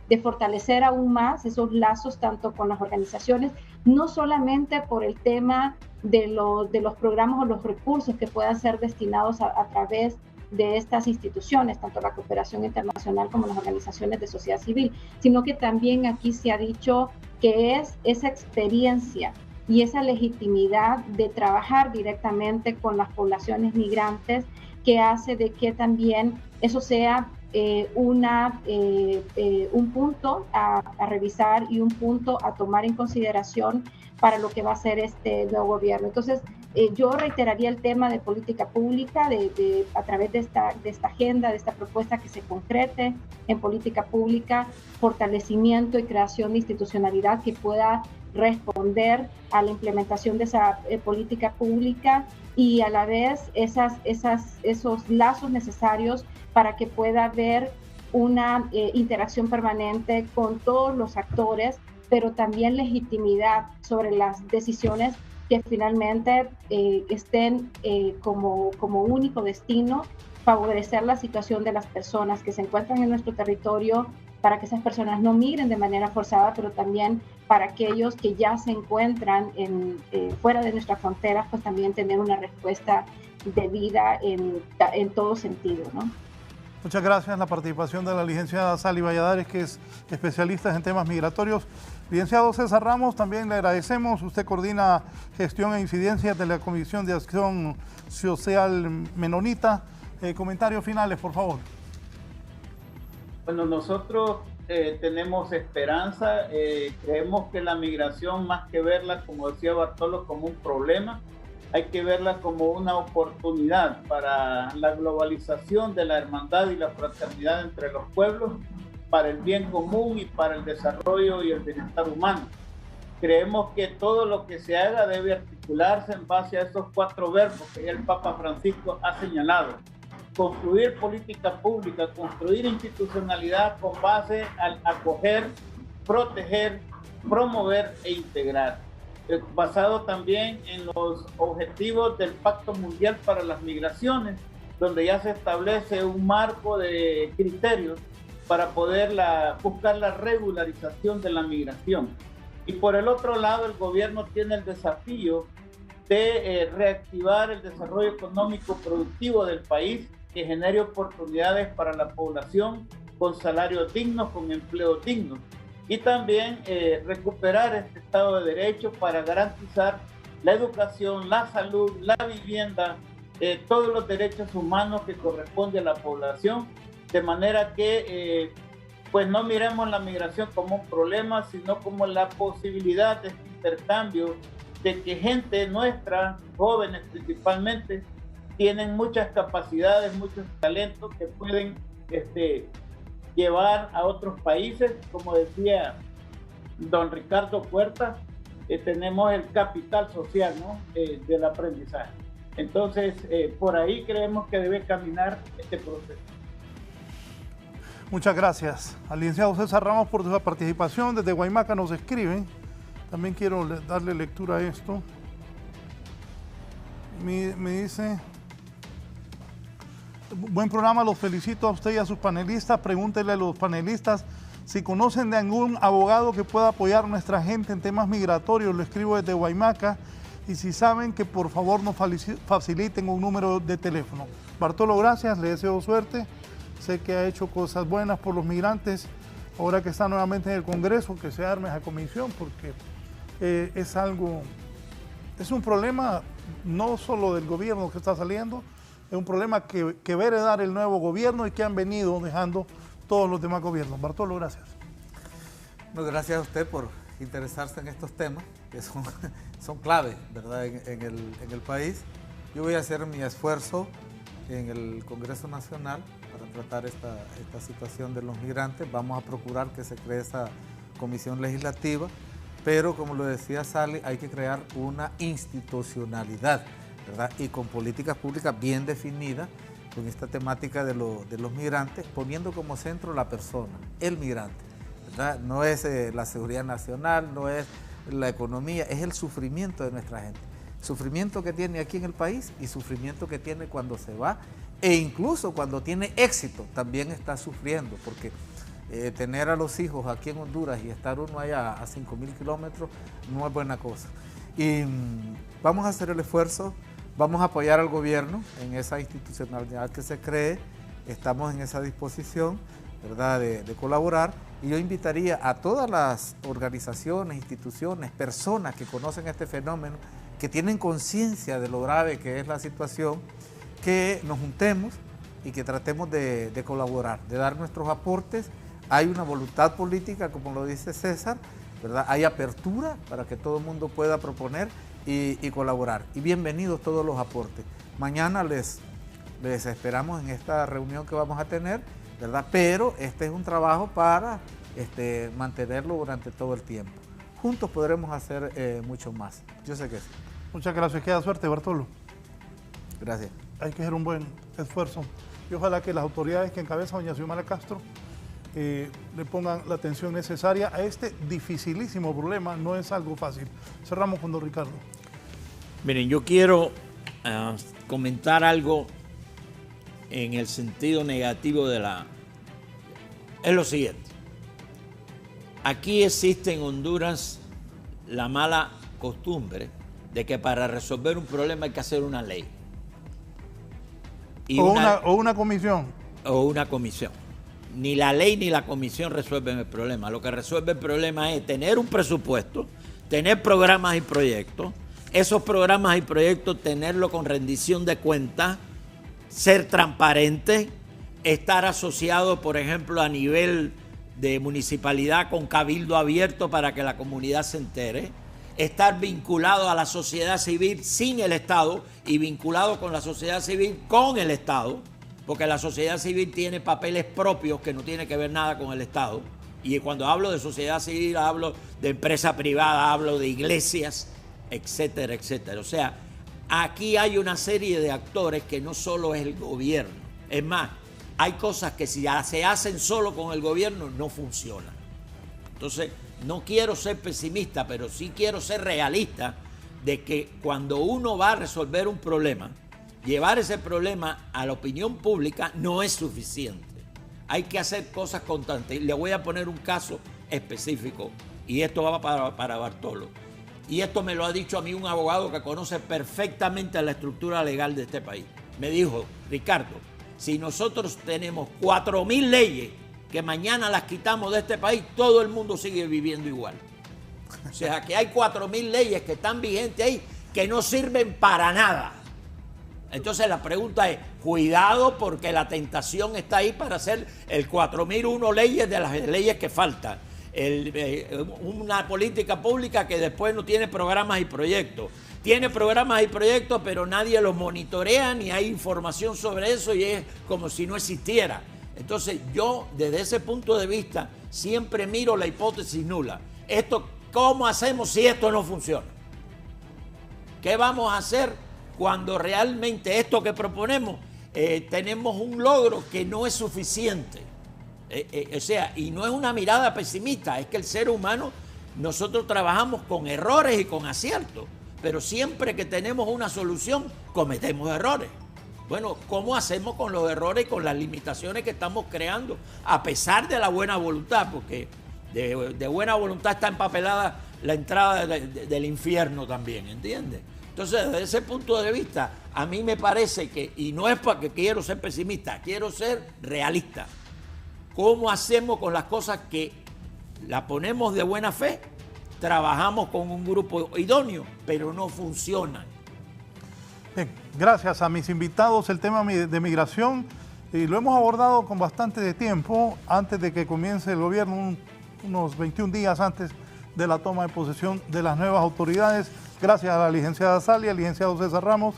de fortalecer aún más esos lazos tanto con las organizaciones, no solamente por el tema de los programas o los recursos que puedan ser destinados a través de estas instituciones, tanto la cooperación internacional como las organizaciones de sociedad civil, sino que también aquí se ha dicho que es esa experiencia y esa legitimidad de trabajar directamente con las poblaciones migrantes que hace de que también eso sea un punto a revisar y un punto a tomar en consideración para lo que va a ser este nuevo gobierno. Entonces, yo reiteraría el tema de política pública, a través de esta agenda, de esta propuesta que se concrete en política pública, fortalecimiento y creación de institucionalidad que pueda responder a la implementación de esa política pública, y a la vez esos lazos necesarios para que pueda haber una interacción permanente con todos los actores, pero también legitimidad sobre las decisiones que finalmente estén como único destino favorecer la situación de las personas que se encuentran en nuestro territorio, para que esas personas no migren de manera forzada, pero también para aquellos que ya se encuentran fuera de nuestras fronteras, pues también tener una respuesta debida en todo sentido, ¿no? Muchas gracias. La participación de la licenciada Sally Valladares, que es especialista en temas migratorios. Licenciado César Ramos, también le agradecemos. Usted coordina gestión e incidencias de la Comisión de Acción Social Menonita. Comentarios finales, por favor. Bueno, nosotros tenemos esperanza. Creemos que la migración, más que verla, como decía Bartolo, como un problema, hay que verla como una oportunidad para la globalización de la hermandad y la fraternidad entre los pueblos, para el bien común y para el desarrollo y el bienestar humano. Creemos que todo lo que se haga debe articularse en base a esos 4 verbos que ya el Papa Francisco ha señalado: construir política pública, construir institucionalidad con base al acoger, proteger, promover e integrar, basado también en los objetivos del Pacto Mundial para las Migraciones, donde ya se establece un marco de criterios para poder buscar la regularización de la migración. Y por el otro lado, el gobierno tiene el desafío de reactivar el desarrollo económico productivo del país, que genere oportunidades para la población con salarios dignos, con empleos dignos, y también recuperar este Estado de Derecho para garantizar la educación, la salud, la vivienda, todos los derechos humanos que corresponde a la población, de manera que pues no miremos la migración como un problema, sino como la posibilidad de este intercambio, de que gente nuestra, jóvenes principalmente, tienen muchas capacidades, muchos talentos que pueden llevar a otros países. Como decía don Ricardo Puerta, tenemos el capital social, ¿no? Del aprendizaje. Entonces, por ahí creemos que debe caminar este proceso. Muchas gracias al licenciado César Ramos por su participación. Desde Guaymaca nos escriben. También quiero darle lectura a esto. Me dice: buen programa, los felicito a usted y a sus panelistas. Pregúntele a los panelistas si conocen de algún abogado que pueda apoyar a nuestra gente en temas migratorios. Lo escribo desde Guaymaca. Y si saben, que por favor nos faciliten un número de teléfono. Bartolo, gracias, le deseo suerte. Sé que ha hecho cosas buenas por los migrantes. Ahora que está nuevamente en el Congreso, que se arme esa comisión, porque es un problema no solo del gobierno que está saliendo, es un problema que va a heredar el nuevo gobierno y que han venido dejando todos los demás gobiernos. Bartolo, gracias. No, gracias a usted por interesarse en estos temas, que son clave, ¿verdad?, en el país. Yo voy a hacer mi esfuerzo en el Congreso Nacional para tratar esta situación de los migrantes. Vamos a procurar que se cree esa comisión legislativa, pero como lo decía Sally, hay que crear una institucionalidad, ¿verdad?, y con políticas públicas bien definidas con esta temática de los migrantes, poniendo como centro la persona, el migrante, ¿verdad? No es la seguridad nacional, no es la economía, es el sufrimiento de nuestra gente. Sufrimiento que tiene aquí en el país y sufrimiento que tiene cuando se va, e incluso cuando tiene éxito también está sufriendo, porque tener a los hijos aquí en Honduras y estar uno allá a 5.000 kilómetros no es buena cosa. Y vamos a hacer el esfuerzo, vamos a apoyar al gobierno en esa institucionalidad que se cree, estamos en esa disposición, ¿verdad?, de colaborar. Y yo invitaría a todas las organizaciones, instituciones, personas que conocen este fenómeno, que tienen conciencia de lo grave que es la situación, que nos juntemos y que tratemos de colaborar, de dar nuestros aportes. Hay una voluntad política, como lo dice César, ¿verdad? Hay apertura para que todo el mundo pueda proponer y colaborar. Y bienvenidos todos los aportes. Mañana les esperamos en esta reunión que vamos a tener, ¿verdad? Pero este es un trabajo para mantenerlo durante todo el tiempo. Juntos podremos hacer mucho más. Yo sé que sí. Muchas gracias. Queda suerte, Bartolo. Gracias. Hay que hacer un buen esfuerzo. Y ojalá que las autoridades que encabeza doña Xiomara Castro le pongan la atención necesaria a este dificilísimo problema. No es algo fácil. Cerramos con don Ricardo. Miren, yo quiero comentar algo en el sentido negativo es lo siguiente. Aquí existe en Honduras la mala costumbre de que para resolver un problema hay que hacer una ley. O una comisión. O una comisión. Ni la ley ni la comisión resuelven el problema. Lo que resuelve el problema es tener un presupuesto, tener programas y proyectos, esos programas y proyectos tenerlo con rendición de cuentas, ser transparente, estar asociado, por ejemplo, a nivel de municipalidad con cabildo abierto para que la comunidad se entere, estar vinculado a la sociedad civil sin el Estado y vinculado con la sociedad civil con el Estado, porque la sociedad civil tiene papeles propios que no tienen que ver nada con el Estado. Y cuando hablo de sociedad civil hablo de empresa privada, hablo de iglesias, etcétera, etcétera. O sea, aquí hay una serie de actores que no solo es el gobierno. Es más, hay cosas que si se hacen solo con el gobierno no funcionan. Entonces, no quiero ser pesimista, pero sí quiero ser realista de que cuando uno va a resolver un problema, llevar ese problema a la opinión pública no es suficiente. Hay que hacer cosas constantes. Le voy a poner un caso específico, y esto va para Bartolo. Y esto me lo ha dicho a mí un abogado que conoce perfectamente la estructura legal de este país. Me dijo, Ricardo, si nosotros tenemos 4.000 leyes que mañana las quitamos de este país, todo el mundo sigue viviendo igual. O sea, que hay 4.000 leyes que están vigentes ahí, que no sirven para nada. Entonces la pregunta es, cuidado porque la tentación está ahí para hacer el 4001 leyes de las leyes que faltan. Una política pública que después no tiene programas y proyectos. Tiene programas y proyectos, pero nadie los monitorea ni hay información sobre eso y es como si no existiera. Entonces yo, desde ese punto de vista, siempre miro la hipótesis nula. ¿Cómo hacemos si esto no funciona? ¿Qué vamos a hacer cuando realmente esto que proponemos tenemos un logro que no es suficiente? O sea, y no es una mirada pesimista, es que el ser humano, nosotros trabajamos con errores y con aciertos, pero siempre que tenemos una solución, cometemos errores. Bueno, ¿cómo hacemos con los errores y con las limitaciones que estamos creando? A pesar de la buena voluntad, porque de buena voluntad está empapelada la entrada del infierno también, ¿entiendes? Entonces, desde ese punto de vista, a mí me parece que, y no es porque quiero ser pesimista, quiero ser realista. ¿Cómo hacemos con las cosas que la ponemos de buena fe? Trabajamos con un grupo idóneo, pero no funcionan. Bien, gracias a mis invitados. El tema de migración lo hemos abordado con bastante de tiempo, antes de que comience el gobierno, unos 21 días antes de la toma de posesión de las nuevas autoridades. Gracias a la licenciada Sally, al licenciado César Ramos,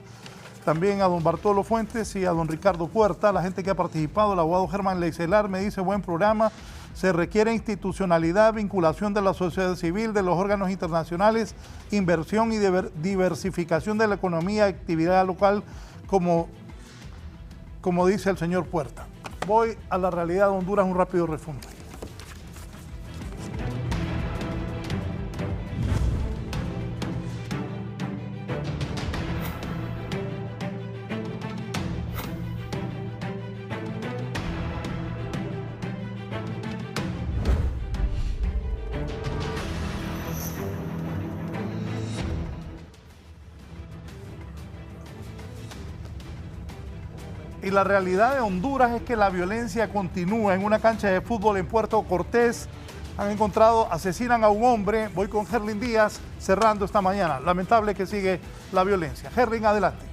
también a don Bartolo Fuentes y a don Ricardo Puerta, la gente que ha participado. El abogado Germán Leicelar me dice, buen programa, se requiere institucionalidad, vinculación de la sociedad civil, de los órganos internacionales, inversión y diversificación de la economía, actividad local, como dice el señor Puerta. Voy a la realidad de Honduras, un rápido resumen. Y la realidad de Honduras es que la violencia continúa. En una cancha de fútbol en Puerto Cortés asesinan a un hombre. Voy con Gerlin Díaz cerrando esta mañana. Lamentable que sigue la violencia. Gerlin, adelante.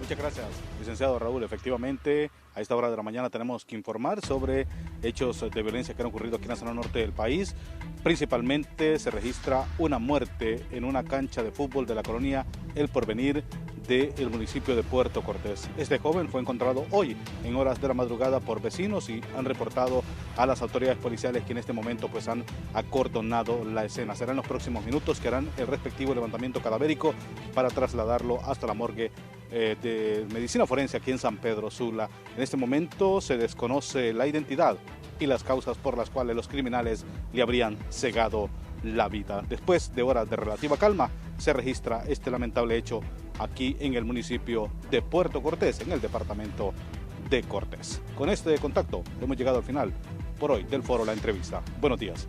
Muchas gracias, licenciado Raúl. Efectivamente, a esta hora de la mañana tenemos que informar sobre hechos de violencia que han ocurrido aquí en la zona norte del país. Principalmente se registra una muerte en una cancha de fútbol de la colonia El Porvenir del municipio de Puerto Cortés. Este joven fue encontrado hoy en horas de la madrugada por vecinos y han reportado a las autoridades policiales que en este momento pues han acordonado la escena. Serán los próximos minutos que harán el respectivo levantamiento cadavérico para trasladarlo hasta la morgue de medicina forense aquí en San Pedro Sula. En este momento se desconoce la identidad y las causas por las cuales los criminales le habrían cegado la vida. Después de horas de relativa calma, se registra este lamentable hecho aquí en el municipio de Puerto Cortés, en el departamento de Cortés. Con este contacto hemos llegado al final por hoy del foro La Entrevista. Buenos días.